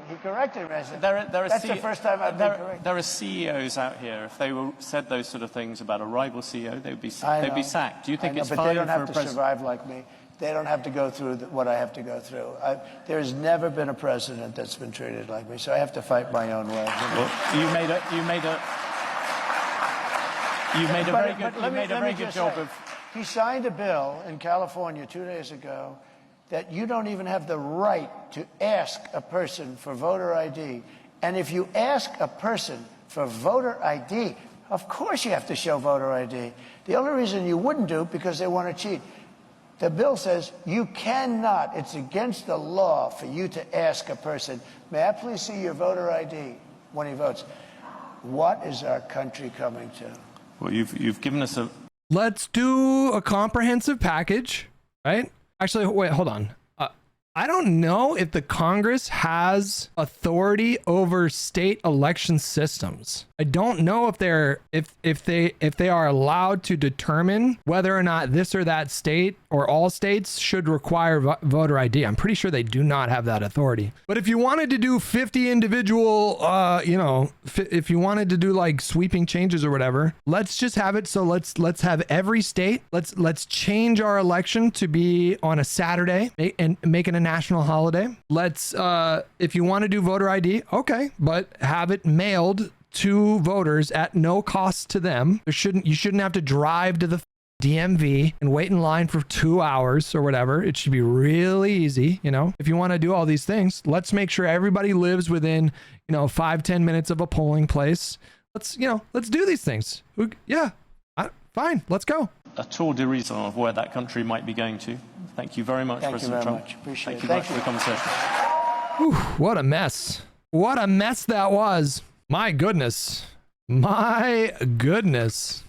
[SPEAKER 1] He corrected me.
[SPEAKER 2] That's
[SPEAKER 1] the first time I've been corrected.
[SPEAKER 2] There are CEOs out here. If they said those sort of things about a rival CEO, they'd be sacked. Do you think it's fine for a president?
[SPEAKER 1] But they don't have to survive like me. They don't have to go through what I have to go through. There's never been a president that's been treated like me, so I have to fight my own way.
[SPEAKER 2] Well, you made a very good job of.
[SPEAKER 1] He signed a bill in California 2 days ago that you don't even have the right to ask a person for voter ID. And if you ask a person for voter ID, of course you have to show voter ID. The only reason you wouldn't do it because they want to cheat. The bill says you cannot, it's against the law for you to ask a person, may I please see your voter ID when he votes? What is our country coming to?
[SPEAKER 2] Well, you've given us a...
[SPEAKER 3] Let's do a comprehensive package, right? Actually, wait, hold on. I don't know if the Congress has authority over state election systems. I don't know if they are allowed to determine whether or not this or that state or all states should require voter ID. I'm pretty sure they do not have that authority. But if you wanted to do 50 individual, if you wanted to do like sweeping changes or whatever, let's just have it. So let's have every state. Let's change our election to be on a Saturday and make it a national holiday. Let's if you want to do voter ID, okay, but have it mailed to voters at no cost to them. You shouldn't have to drive to the DMV and wait in line for 2 hours or whatever. It should be really easy. If you want to do all these things, let's make sure everybody lives within 5-10 minutes of a polling place. Let's do these things. Yeah, fine, let's go.
[SPEAKER 2] A tour d'horizon of where that country might be going to. Thank you very much, President Trump.
[SPEAKER 1] Appreciate it.
[SPEAKER 2] Thank you very much for the conversation.
[SPEAKER 3] Whew, what a mess. What a mess that was. My goodness. My goodness.